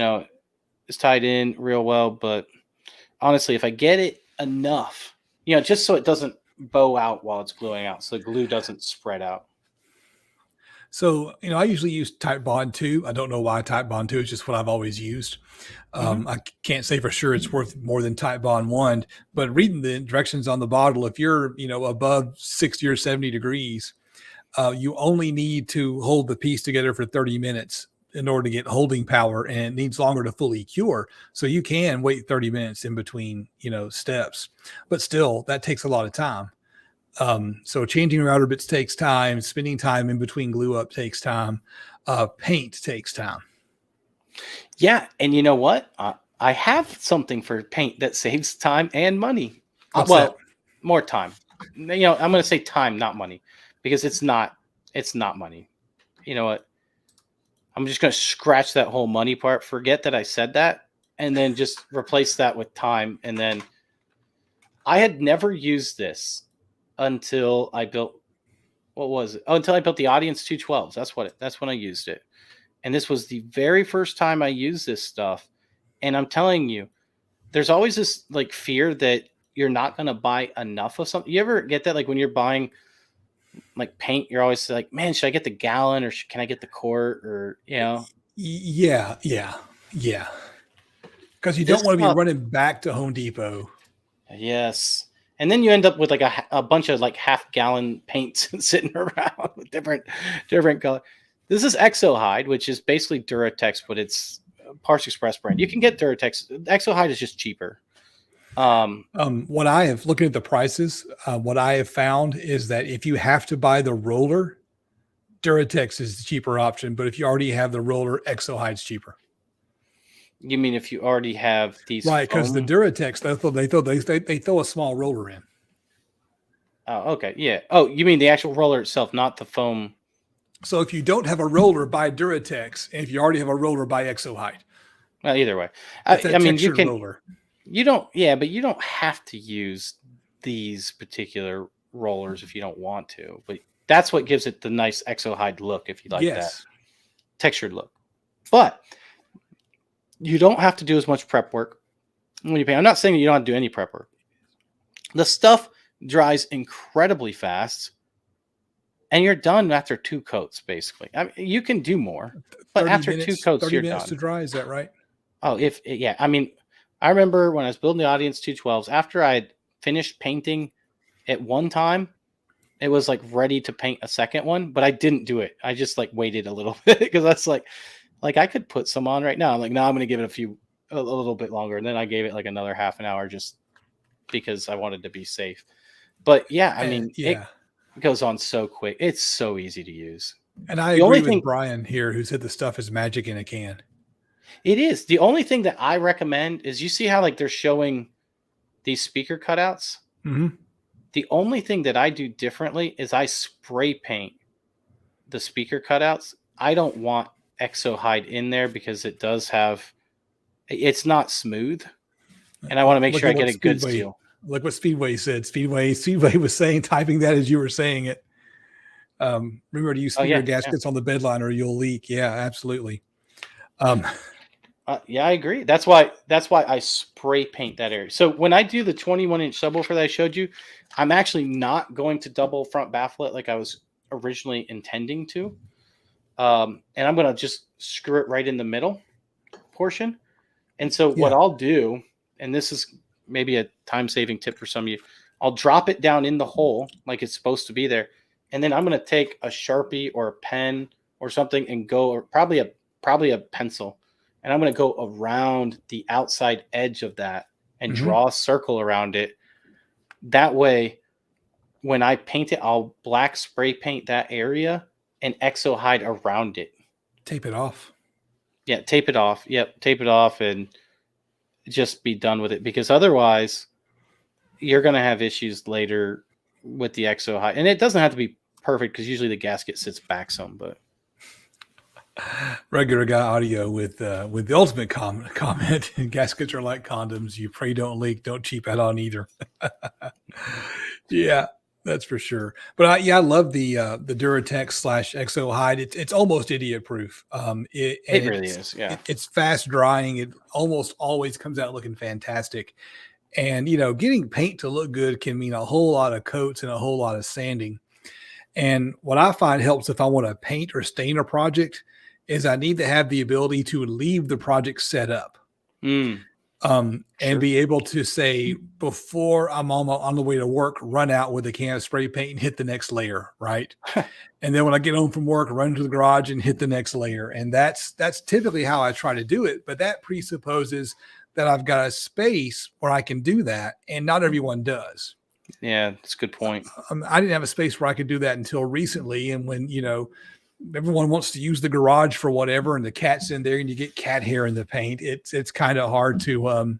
is tied in real well. But honestly, if I get it enough, just so it doesn't bow out while it's gluing out, so the glue doesn't spread out. So, I usually use Type Bond 2. I don't know why Type Bond 2. It's just what I've always used. I can't say for sure it's worth more than Type Bond 1, but reading the directions on the bottle, if you're, above 60 or 70 degrees, you only need to hold the piece together for 30 minutes in order to get holding power, and it needs longer to fully cure. So you can wait 30 minutes in between, steps, but still that takes a lot of time. So changing router bits takes time, spending time in between glue up takes time, paint takes time. Yeah. And you know what? I have something for paint that saves time and money. What's that? More time. I'm going to say time, not money, because it's not money. You know what? I'm just going to scratch that whole money part, forget that I said that, and then just replace that with time. And then I had never used this until I built, what was it? Oh, until I built the Audience 212s. That's when I used it. And this was the very first time I used this stuff. And I'm telling you, there's always this like fear that you're not going to buy enough of something. You ever get that? Like when you're buying like paint, you're always like, man, should I get the gallon or can I get the quart or, Yeah. Because you don't want to be running back to Home Depot. Yes. And then you end up with like a bunch of like half-gallon paints sitting around with different color. This is Exo-Hide, which is basically Duratex, but it's Parts Express brand. You can get Duratex. Exo-Hide is just cheaper. What I have, looking at the prices, what I have found is that if you have to buy the roller, Duratex is the cheaper option. But if you already have the roller, Exo-Hide's cheaper. You mean if you already have these? Right, because the Duratex, they throw a small roller in. Oh, okay, yeah. Oh, you mean the actual roller itself, not the foam? So if you don't have a roller, buy Duratex, and if you already have a roller, buy Exo-Hide. Well, either way, I mean you can. Roller. You don't, yeah, but you don't have to use these particular rollers if you don't want to. But that's what gives it the nice Exo-Hide look, if you like that textured look. But you don't have to do as much prep work when you paint. I'm not saying you don't have to do any prep work. The stuff dries incredibly fast, and you're done after 2 coats, basically. I mean, you can do more, but after 2 coats, you're done. 30 minutes to dry, is that right? Oh, I mean, I remember when I was building the Audience 212s, after I had finished painting at one time, it was like ready to paint a second one, but I didn't do it. I just like waited a little bit because that's like I could put some on right now. I'm like, no, I'm going to give it a little bit longer. And then I gave it like another half an hour just because I wanted to be safe. But yeah, I mean, yeah. it goes on so quick. It's so easy to use. And I The agree only with thing Brian here, who said the stuff is magic in a can. it is, the only thing that I recommend is you see how like they're showing these speaker cutouts? Mm-hmm. The only thing that I do differently is I spray paint the speaker cutouts. I don't want exo hide in there because it's not smooth, and I want to make Look sure I at get what a good Speedway. seal. Look what Speedway said. Speedway was saying, typing that as you were saying it. Remember to use Oh speaker yeah, gaskets on the bedliner or you'll leak. Yeah, absolutely. yeah, I agree. That's why I spray paint that area. So when I do the 21-inch subwoofer that I showed you, I'm actually not going to double front baffle it like I was originally intending to, and I'm going to just screw it right in the middle portion. And so what Yeah. I'll do, and this is maybe a time-saving tip for some of you, I'll drop it down in the hole like it's supposed to be there, and then I'm going to take a Sharpie or a pen or something and go, or probably a pencil, and I'm going to go around the outside edge of that and draw a circle around it. That way, when I paint it, I'll black spray paint that area and exo hide around it. Tape it off. Yeah, tape it off. Yep, tape it off and just be done with it, because otherwise you're going to have issues later with the exo hide. And it doesn't have to be perfect because usually the gasket sits back some, but Regular guy audio with the ultimate comment. Gaskets are like condoms. You pray don't leak. Don't cheap out on either. Yeah, that's for sure. But I love the Duratex / Exo hide. It's almost idiot proof. it really is. Yeah. It's fast drying. It almost always comes out looking fantastic. And getting paint to look good can mean a whole lot of coats and a whole lot of sanding. And what I find helps if I want to paint or stain a project is I need to have the ability to leave the project set up. And be able to say, before I'm on the way to work, run out with a can of spray paint and hit the next layer, right? And then when I get home from work, run to the garage and hit the next layer. And that's typically how I try to do it. But that presupposes that I've got a space where I can do that, and not everyone does. Yeah, that's a good point. I didn't have a space where I could do that until recently. And when, everyone wants to use the garage for whatever, and the cat's in there and you get cat hair in the paint, it's kind of hard to,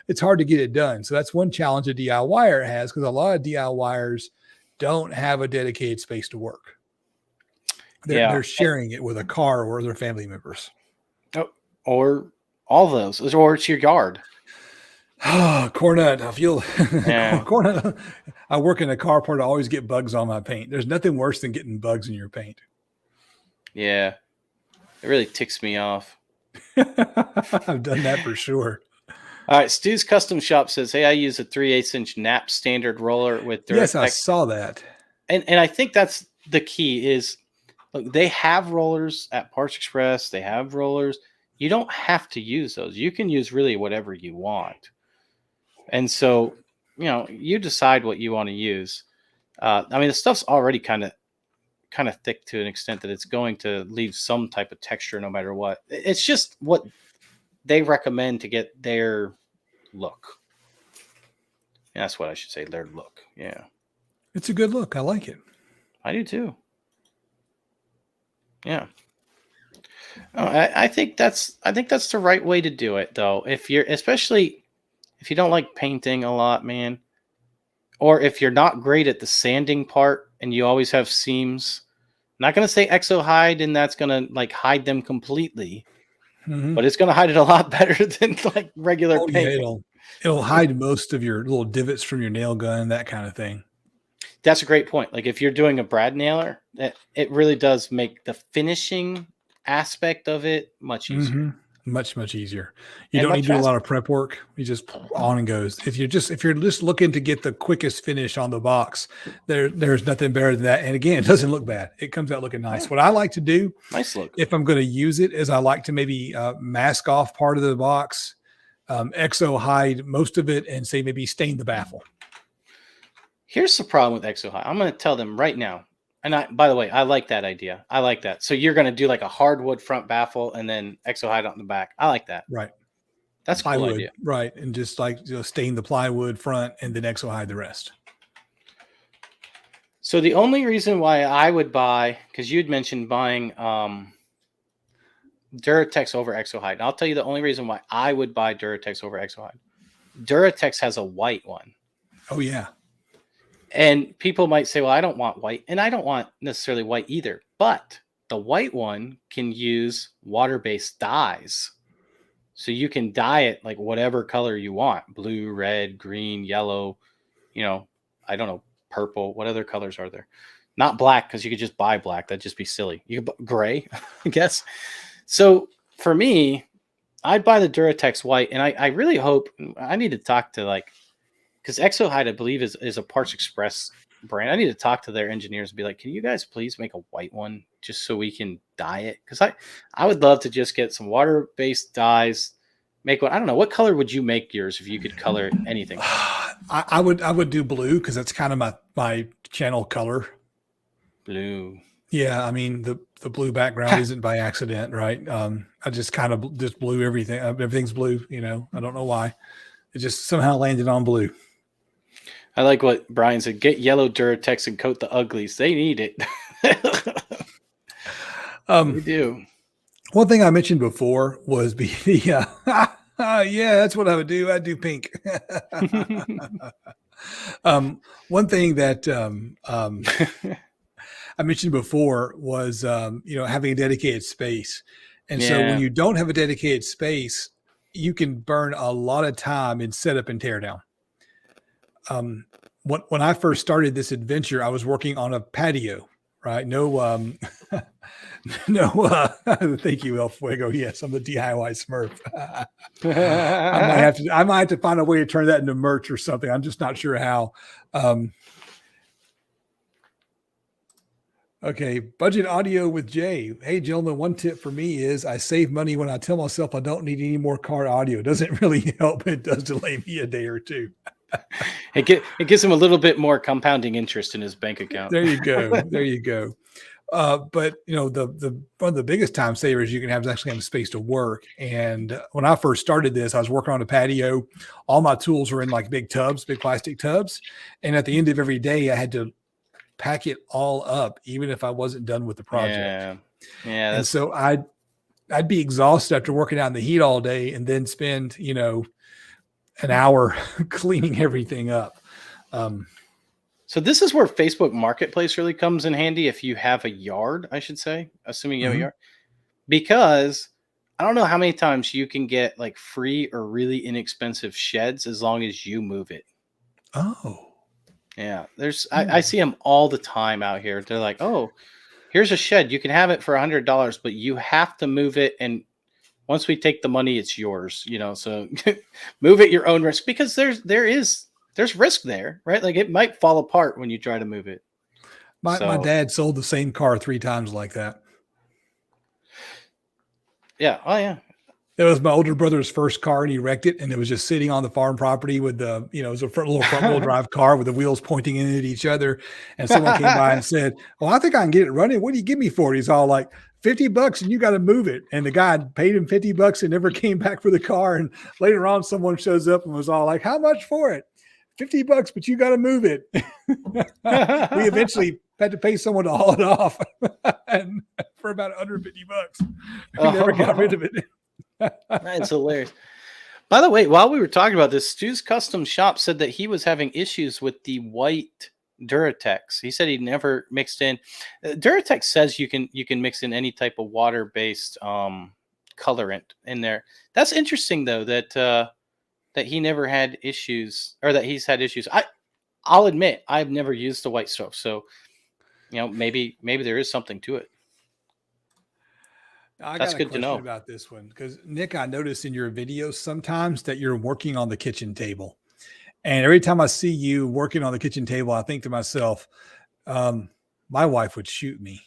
it's hard to get it done. So that's one challenge a DIYer has, because a lot of DIYers don't have a dedicated space to work. They're sharing it with a car or other family members. Oh, or all those, or it's your yard. Cornut, I feel Yeah. Cornut. I work in a carport. I always get bugs on my paint. There's nothing worse than getting bugs in your paint. Yeah, it really ticks me off. I've done that for sure. All right, Stu's Custom Shop says, "Hey, I use a 3/8-inch nap standard roller with Duratex." Yes, I saw that. And I think that's the key. Is look, they have rollers at Parts Express. They have rollers. You don't have to use those. You can use really whatever you want. And so, you decide what you want to use. I mean, the stuff's already kind of thick to an extent that it's going to leave some type of texture no matter what. It's just what they recommend to get their look. And that's what I should say, their look. Yeah. It's a good look. I like it. I do too. Yeah. I think that's the right way to do it, though. Especially if you don't like painting a lot, man, or if you're not great at the sanding part and you always have seams. I'm not going to say exo hide, and that's going to like hide them completely, but it's going to hide it a lot better than like regular paint. Yeah, it'll hide most of your little divots from your nail gun, that kind of thing. That's a great point. Like if you're doing a brad nailer, it really does make the finishing aspect of it much easier. Much easier. You don't need to do a lot of prep work. You just on and goes. If you're just looking to get the quickest finish on the box, there's nothing better than that. And again, it doesn't look bad. It comes out looking nice. What I like to do, nice look, if I'm going to use it, is I like to maybe mask off part of the box, exo hide most of it, and say maybe stain the baffle. Here's the problem with exo hide. I'm going to tell them right now. And by the way, I like that idea. I like that. So you're going to do like a hardwood front baffle and then exo hide on the back. I like that. Right. That's a cool plywood, idea. right? And just like stain the plywood front and then exo hide the rest. So the only reason why I would buy, because you'd mentioned buying Duratex over Exohide. And I'll tell you the only reason why I would buy Duratex over Exohide. Duratex has a white one. Oh yeah. And people might say, well, I don't want white. And I don't want necessarily white either. But the white one can use water-based dyes. So you can dye it like whatever color you want. Blue, red, green, yellow, I don't know, purple. What other colors are there? Not black, because you could just buy black. That'd just be silly. You could buy gray, I guess. So for me, I'd buy the Duratex white. And I really hope, I need to talk to because Exohide, I believe, is a Parts Express brand. I need to talk to their engineers and be like, can you guys please make a white one just so we can dye it? Because I would love to just get some water-based dyes, make one. I don't know. What color would you make yours if you could color anything? I would do blue because that's kind of my channel color. Blue. Yeah, I mean the blue background isn't by accident, right? I just kind of just blew everything. Everything's blue, I don't know why. It just somehow landed on blue. I like what Brian said. Get yellow Duratex and coat the uglies. They need it. They do. One thing I mentioned before was yeah, that's what I would do. I'd do pink. One thing that I mentioned before was having a dedicated space. And so when you don't have a dedicated space, you can burn a lot of time in setup and tear down. When I first started this adventure, I was working on a patio, right? No, thank you, El Fuego. Yes, I'm the DIY Smurf. I might have to find a way to turn that into merch or something. I'm just not sure how. Okay, budget audio with Jay. Hey, gentlemen, one tip for me is I save money when I tell myself I don't need any more car audio. It doesn't really help. It does delay me a day or two. It gives him a little bit more compounding interest in his bank account. There you go. There you go. But the one of the biggest time savers you can have is actually having space to work. And when I first started this, I was working on a patio. All my tools were in like big tubs, big plastic tubs. And at the end of every day, I had to pack it all up, even if I wasn't done with the project. Yeah. And so I'd be exhausted after working out in the heat all day and then spend, an hour cleaning everything up. So this is where Facebook Marketplace really comes in handy if you have a yard, I should say, assuming you have a yard. Because I don't know how many times you can get like free or really inexpensive sheds as long as you move it. Oh. Yeah. I see them all the time out here. They're like, oh, here's a shed. You can have it for $100, but you have to move it. And once we take the money, it's yours, so move at your own risk, because there's risk there, right? Like it might fall apart when you try to move it. My dad sold the same car 3 times like that. Yeah. Oh yeah. It was my older brother's first car, and he wrecked it, and it was just sitting on the farm property with the, it was a little front wheel drive car with the wheels pointing in at each other. And someone came by and said, "Well, I think I can get it running. What do you give me for it?" He's all like, $50 and you got to move it. And the guy paid him $50 and never came back for the car. And later on, someone shows up and was all like, "How much for it?" $50, but you got to move it. We eventually had to pay someone to haul it off and for about $150. We never got rid of it. That's hilarious. By the way, while we were talking about this, Stu's Custom Shop said that he was having issues with the white Duratex. He said he never mixed in. Duratex says you can mix in any type of water-based colorant in there. That's interesting though, that he never had issues, or that he's had issues. I'll admit I've never used the white stuff, so maybe there is something to it. That's good to know about this one, because Nick, I noticed in your videos sometimes that you're working on the kitchen table, and every time I see you working on the kitchen table, I think to myself, my wife would shoot me.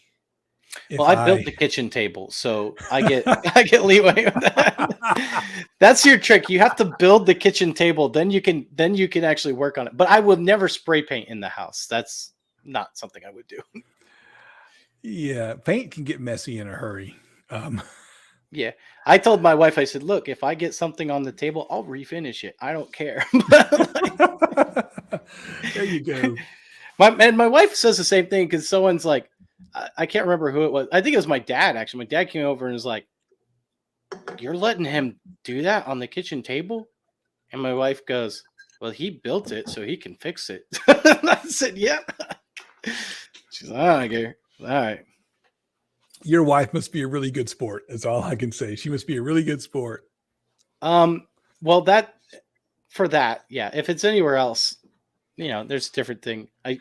Well, I built the kitchen table, so I get leeway with that. That's your trick. You have to build the kitchen table, then you can actually work on it. But I will never spray paint in the house. That's not something I would do. Yeah, paint can get messy in a hurry. Yeah. I told my wife, I said, look, if I get something on the table, I'll refinish it. I don't care. But There you go. my wife says the same thing because someone's like, I can't remember who it was. I think it was my dad, actually. My dad came over and was like, you're letting him do that on the kitchen table? And my wife goes, well, he built it, so he can fix it. I said, yeah. She's like, I don't care. All right. Your wife must be a really good sport. That's all I can say. She must be a really good sport. Well, for that, yeah. If it's anywhere else, there's a different thing. I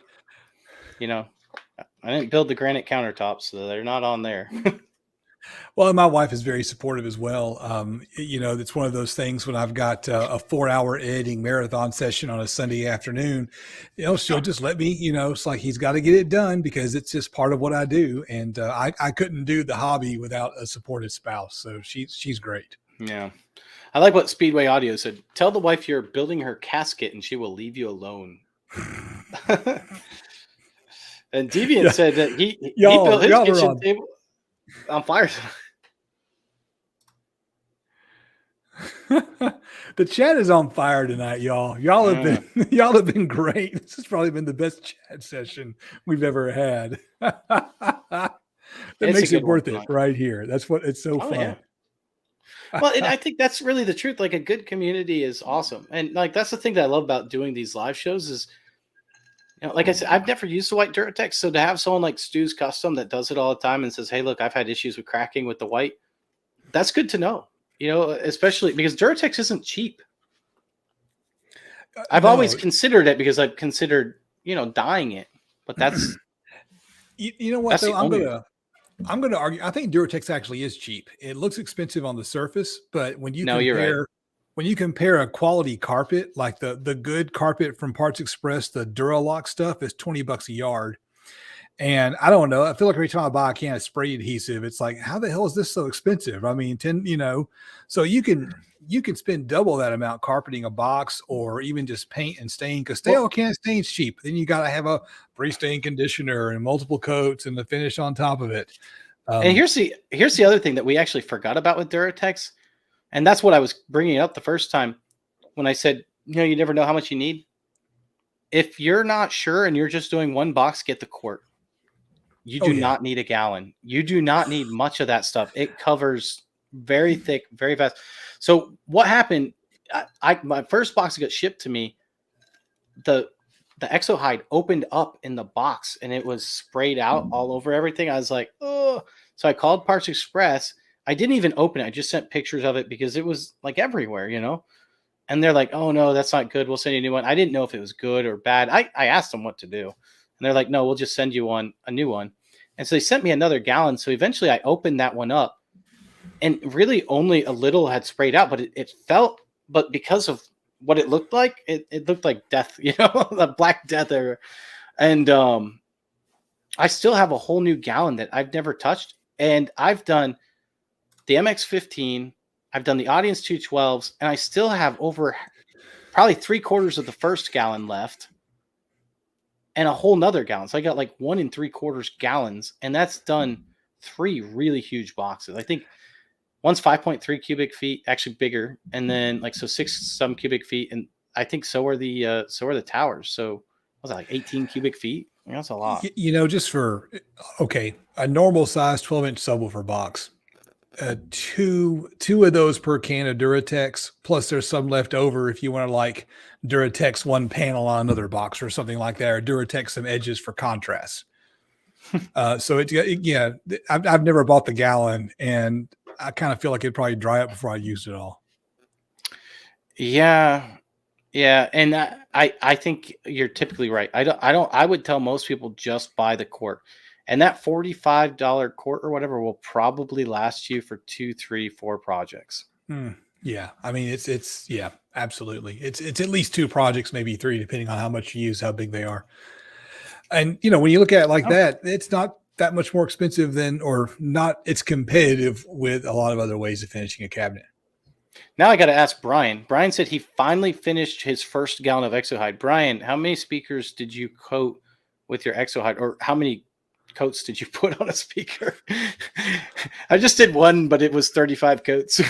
didn't build the granite countertops, so they're not on there. Well, my wife is very supportive as well. It's one of those things when I've got a 4-hour editing marathon session on a Sunday afternoon, she'll just let me, it's like he's got to get it done because it's just part of what I do. And I couldn't do the hobby without a supportive spouse. So she's great. Yeah. I like what Speedway Audio said. Tell the wife you're building her casket and she will leave you alone. And Deviant said that he built his kitchen table on fire. The chat is on fire tonight, y'all. Y'all have been great. This has probably been the best chat session we've ever had. That makes it worth it right here. That's what it's so fun. Yeah. Well, and I think that's really the truth. Like, a good community is awesome. And like, that's the thing that I love about doing these live shows is, like I said, I've never used the white Duratex. So to have someone like Stu's Custom that does it all the time and says, hey, look, I've had issues with cracking with the white. That's good to know, especially because Duratex isn't cheap. I've always considered it because I've considered, dyeing it, but that's, you know what, though, I'm going to argue. I think Duratex actually is cheap. It looks expensive on the surface, but when you when you compare a quality carpet, like the good carpet from Parts Express, the Duralock stuff is $20 a yard. And I don't know. I feel like every time I buy a can of spray adhesive, it's like, how the hell is this so expensive? I mean, so you can spend double that amount carpeting a box or even just paint and stain, because can stain's cheap. Then you got to have a pre-stain conditioner and multiple coats and the finish on top of it. And here's the other thing that we actually forgot about with Duratex. And that's what I was bringing up the first time when I said, you never know how much you need. If you're not sure and you're just doing one box, get the quart. You do not need a gallon. You do not need much of that stuff. It covers very thick, very fast. So what happened, my first box that got shipped to me, the exo hide opened up in the box and it was sprayed out all over everything. I was like, oh. So I called Parts Express. I didn't even open it. I just sent pictures of it because it was like everywhere, And they're like, oh, no, that's not good. We'll send you a new one. I didn't know if it was good or bad. I asked them what to do. And they're like, no, we'll just send you a new one. And so they sent me another gallon. So eventually I opened that one up. And really only a little had sprayed out. But it felt, but because of what it looked like, it looked like death, the Black Death era. And I still have a whole new gallon that I've never touched. And I've done the MX-15, I've done the Audience 212s, and I still have over probably 3/4 of the first gallon left and a whole nother gallon. So I got like 1 3/4 gallons, and that's done 3 really huge boxes. I think one's 5.3 cubic feet, actually bigger, and then 6 some cubic feet, and I think so are the towers. So was that like 18 cubic feet? That's a lot. Just for a normal size 12-inch subwoofer box. Two of those per can of Duratex, plus there's some left over if you want to Duratex one panel on another box or something like that, or Duratex some edges for contrast. So I've never bought the gallon, and I kind of feel like it'd probably dry up before I used it all. Yeah, and I think you're typically right. I would tell most people just buy the quart. And that $45 quart or whatever will probably last you for 2, 3, 4 projects. Yeah. I mean, it's absolutely. It's at least 2 projects, maybe 3, depending on how much you use, how big they are. And, when you look at it like that, it's not that much more expensive it's competitive with a lot of other ways of finishing a cabinet. Now I got to ask Brian. Brian said he finally finished his first gallon of exo hide. Brian, how many speakers did you coat with your exo hide, or how many coats did you put on a speaker? I just did one, but it was 35 coats.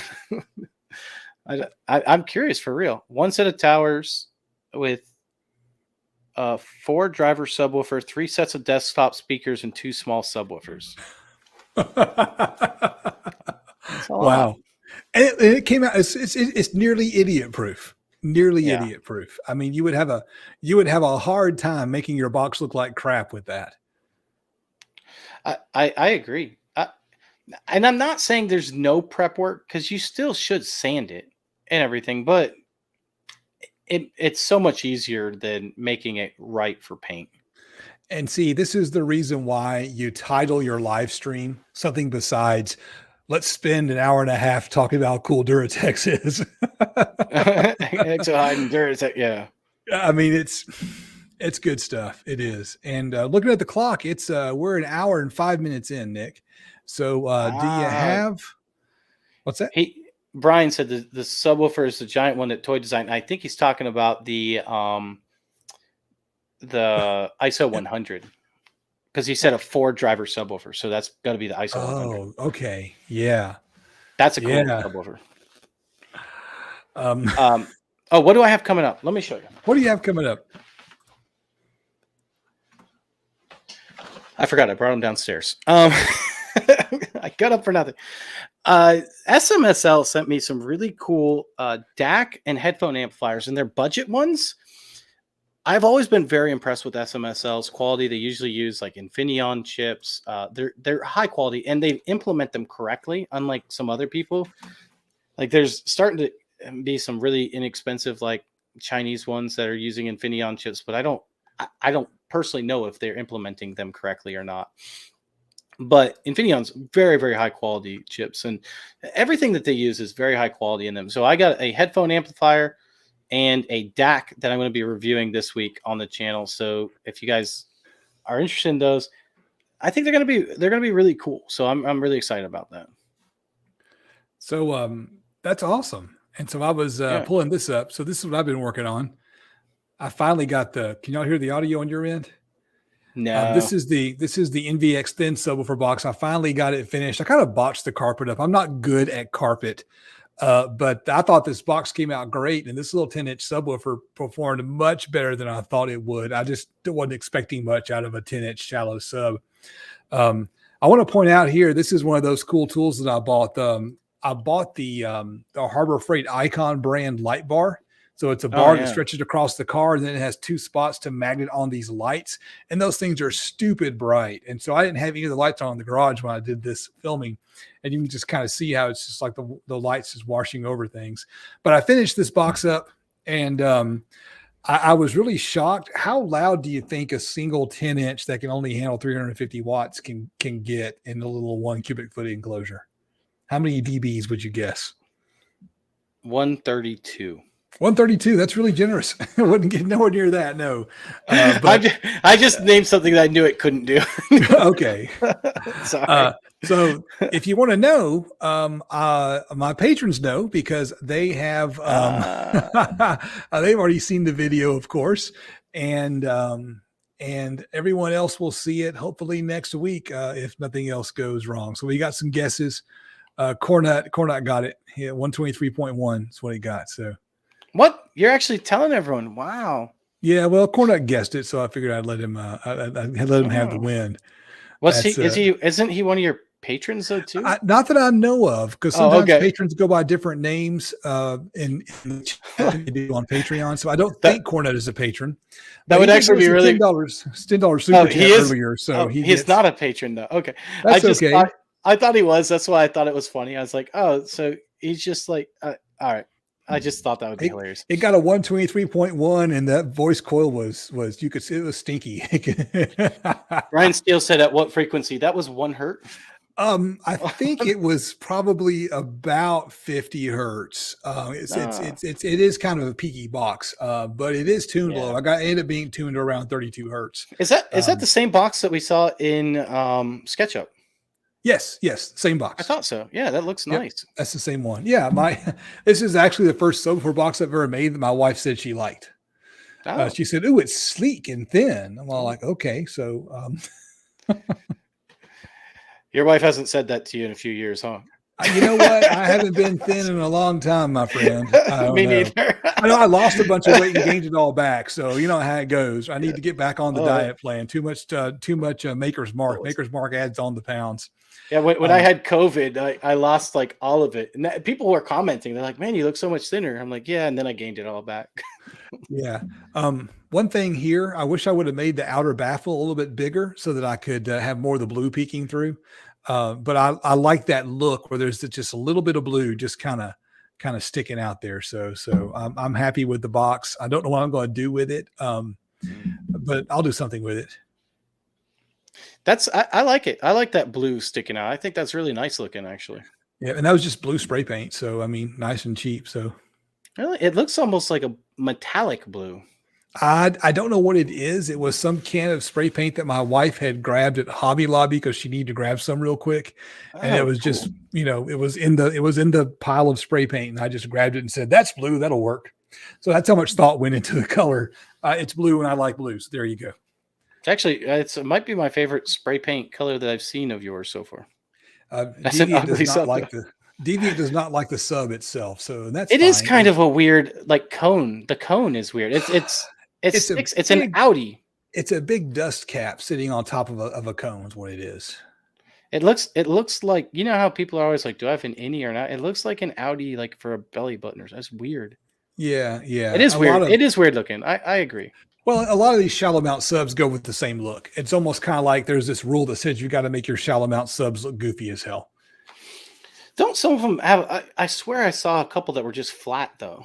I'm curious for real. One set of towers with 4 driver subwoofer, 3 sets of desktop speakers, and 2 small subwoofers. Wow. And it came out. It's nearly idiot proof. Nearly idiot proof. I mean, you would have a hard time making your box look like crap with that. I agree. And I'm not saying there's no prep work, because you still should sand it and everything, but it's so much easier than making it right for paint. And see, this is the reason why you title your live stream something besides "Let's spend an hour and a half talking about how cool Duratex is." Duratex, yeah. I mean, it's good stuff. It is. And looking at the clock, it's we're an hour and 5 minutes in, Nick. So do you have what's that? Brian said the subwoofer is the giant one that Toy designed. I think he's talking about the ISO 100, because he said a 4 driver subwoofer, so that's got to be the ISO 100. Oh, okay, yeah, that's a cool subwoofer. What do I have coming up? Let me show you. What do you have coming up? I forgot. I brought him downstairs. I got up for nothing. SMSL sent me some really cool DAC and headphone amplifiers, and they're budget ones. I've always been very impressed with SMSL's quality. They usually use like Infineon chips. They're high quality, and they implement them correctly, unlike some other people. Like there's starting to be some really inexpensive like Chinese ones that are using Infineon chips, but I don't personally know if they're implementing them correctly or not. But Infineon's very, very high quality chips, and everything that they use is very high quality in them. So I got a headphone amplifier and a DAC that I'm going to be reviewing this week on the channel. So if you guys are interested in those, I think they're going to be really cool. So I'm really excited about that. So that's awesome. And so I was pulling this up. So this is what I've been working on. I finally got can y'all hear the audio on your end? No. This is the NVX thin subwoofer box. I finally got it finished. I kind of botched the carpet up. I'm not good at carpet. But I thought this box came out great, and this little 10-inch subwoofer performed much better than I thought it would. I just wasn't expecting much out of a 10-inch shallow sub. I want to point out here, this is one of those cool tools that I bought. I bought the Harbor Freight Icon brand light bar. So it's a bar that stretches across the car, and then it has 2 spots to magnet on these lights. And those things are stupid bright. And so I didn't have any of the lights on in the garage when I did this filming. And you can just kind of see how it's just like the lights is washing over things. But I finished this box up, and I was really shocked. How loud do you think a single 10-inch that can only handle 350 watts can get in a little 1 cubic foot enclosure? How many dBs would you guess? 132. 132. That's really generous. I wouldn't get nowhere near that. No. But I just named something that I knew it couldn't do. Okay. Sorry. So if you want to know, my patrons know, because they have, they've already seen the video, of course. And everyone else will see it hopefully next week, if nothing else goes wrong. So we got some guesses. Cornut got it. Yeah, 123.1 is what he got. So. What? You're actually telling everyone? Wow. Yeah, well, Cornut guessed it, so I figured I'd let him. I'd let him have the win. Isn't he one of your patrons though too? Not that I know of, because sometimes patrons go by different names in the chat they do on Patreon. So I don't think Cornut is a patron. That would actually be really $10 super chat earlier. So he's not a patron though. Okay, that's okay. I thought he was. That's why I thought it was funny. I was like, oh, so he's just like, all right. I just thought that would be hilarious. It got a 123.1, and that voice coil was you could see it was stinky. Ryan Steele said at what frequency? That was 1 hertz. I think it was probably about 50 hertz. It is kind of a peaky box, but it is tuned low. I ended up being tuned to around 32 hertz. Is that the same box that we saw in SketchUp? Yes, same box. I thought so. Yeah, that looks nice. That's the same one. Yeah, this is actually the first subwoofer box I've ever made that my wife said she liked. She said, "Ooh, it's sleek and thin." I'm all like, "Okay." So, Your wife hasn't said that to you in a few years, huh? You know what? I haven't been thin in a long time, my friend. I don't Me know. neither. I know I lost a bunch of weight and gained it all back. So you know how it goes. I need to get back on the Oh, diet plan. Too much Maker's Mark. Maker's Mark adds on the pounds. yeah. When I had COVID, I lost like all of it, and people were commenting. They're like, "Man, you look so much thinner." I'm like, "Yeah," and then I gained it all back. Yeah. One thing here, I wish I would have made the outer baffle a little bit bigger so that I could have more of the blue peeking through. But I like that look where there's just a little bit of blue just kind of sticking out there. So I'm happy with the box. I don't know what I'm going to do with it, but I'll do something with it. I like it. I like that blue sticking out. I think that's really nice looking, actually. Yeah, and that was just blue spray paint. So I mean, nice and cheap. So Really, it looks almost like a metallic blue. I don't know what it is. It was some can of spray paint that my wife had grabbed at Hobby Lobby because she needed to grab some real quick, and it Oh, was cool. just it was in the pile of spray paint, and I just grabbed it and said, "That's blue. That'll work." So that's how much thought went into the color. It's blue, and I like blue. So there you go. Actually, it might be my favorite spray paint color that I've seen of yours so far. That's an Deviant ugly does not sub, like though. the sub itself, so that's It is fine. kind of a weird like cone. The cone is weird. It It's a sticks. It's an big Audi. it's a big dust cap sitting on top of a cone is what it is. It looks like, you know how people are always like, do I have an innie or not? It looks like an Audi, like for a belly button. That's weird. Yeah, It yeah. is weird. It is weird looking. I agree. Well, a lot of these shallow mount subs go with the same look. It's almost kind of like there's this rule that says you got to make your shallow mount subs look goofy as hell. Don't some of them have? I swear I saw a couple that were just flat though.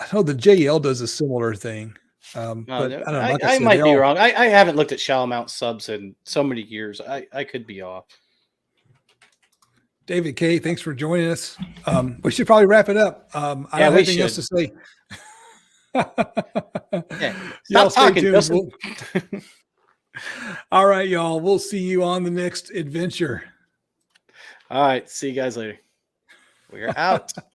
I know the JL does a similar thing. No, But I don't know. Like I I said, might be wrong. I haven't looked at shallow mount subs in so many years. I could be off. David K, thanks for joining us. We should probably wrap it up. I don't have we anything else to say. Yeah, Y'all stop stay talking, tuned. Justin. All right, y'all. We'll see you on the next adventure. All right, see you guys later. We're out.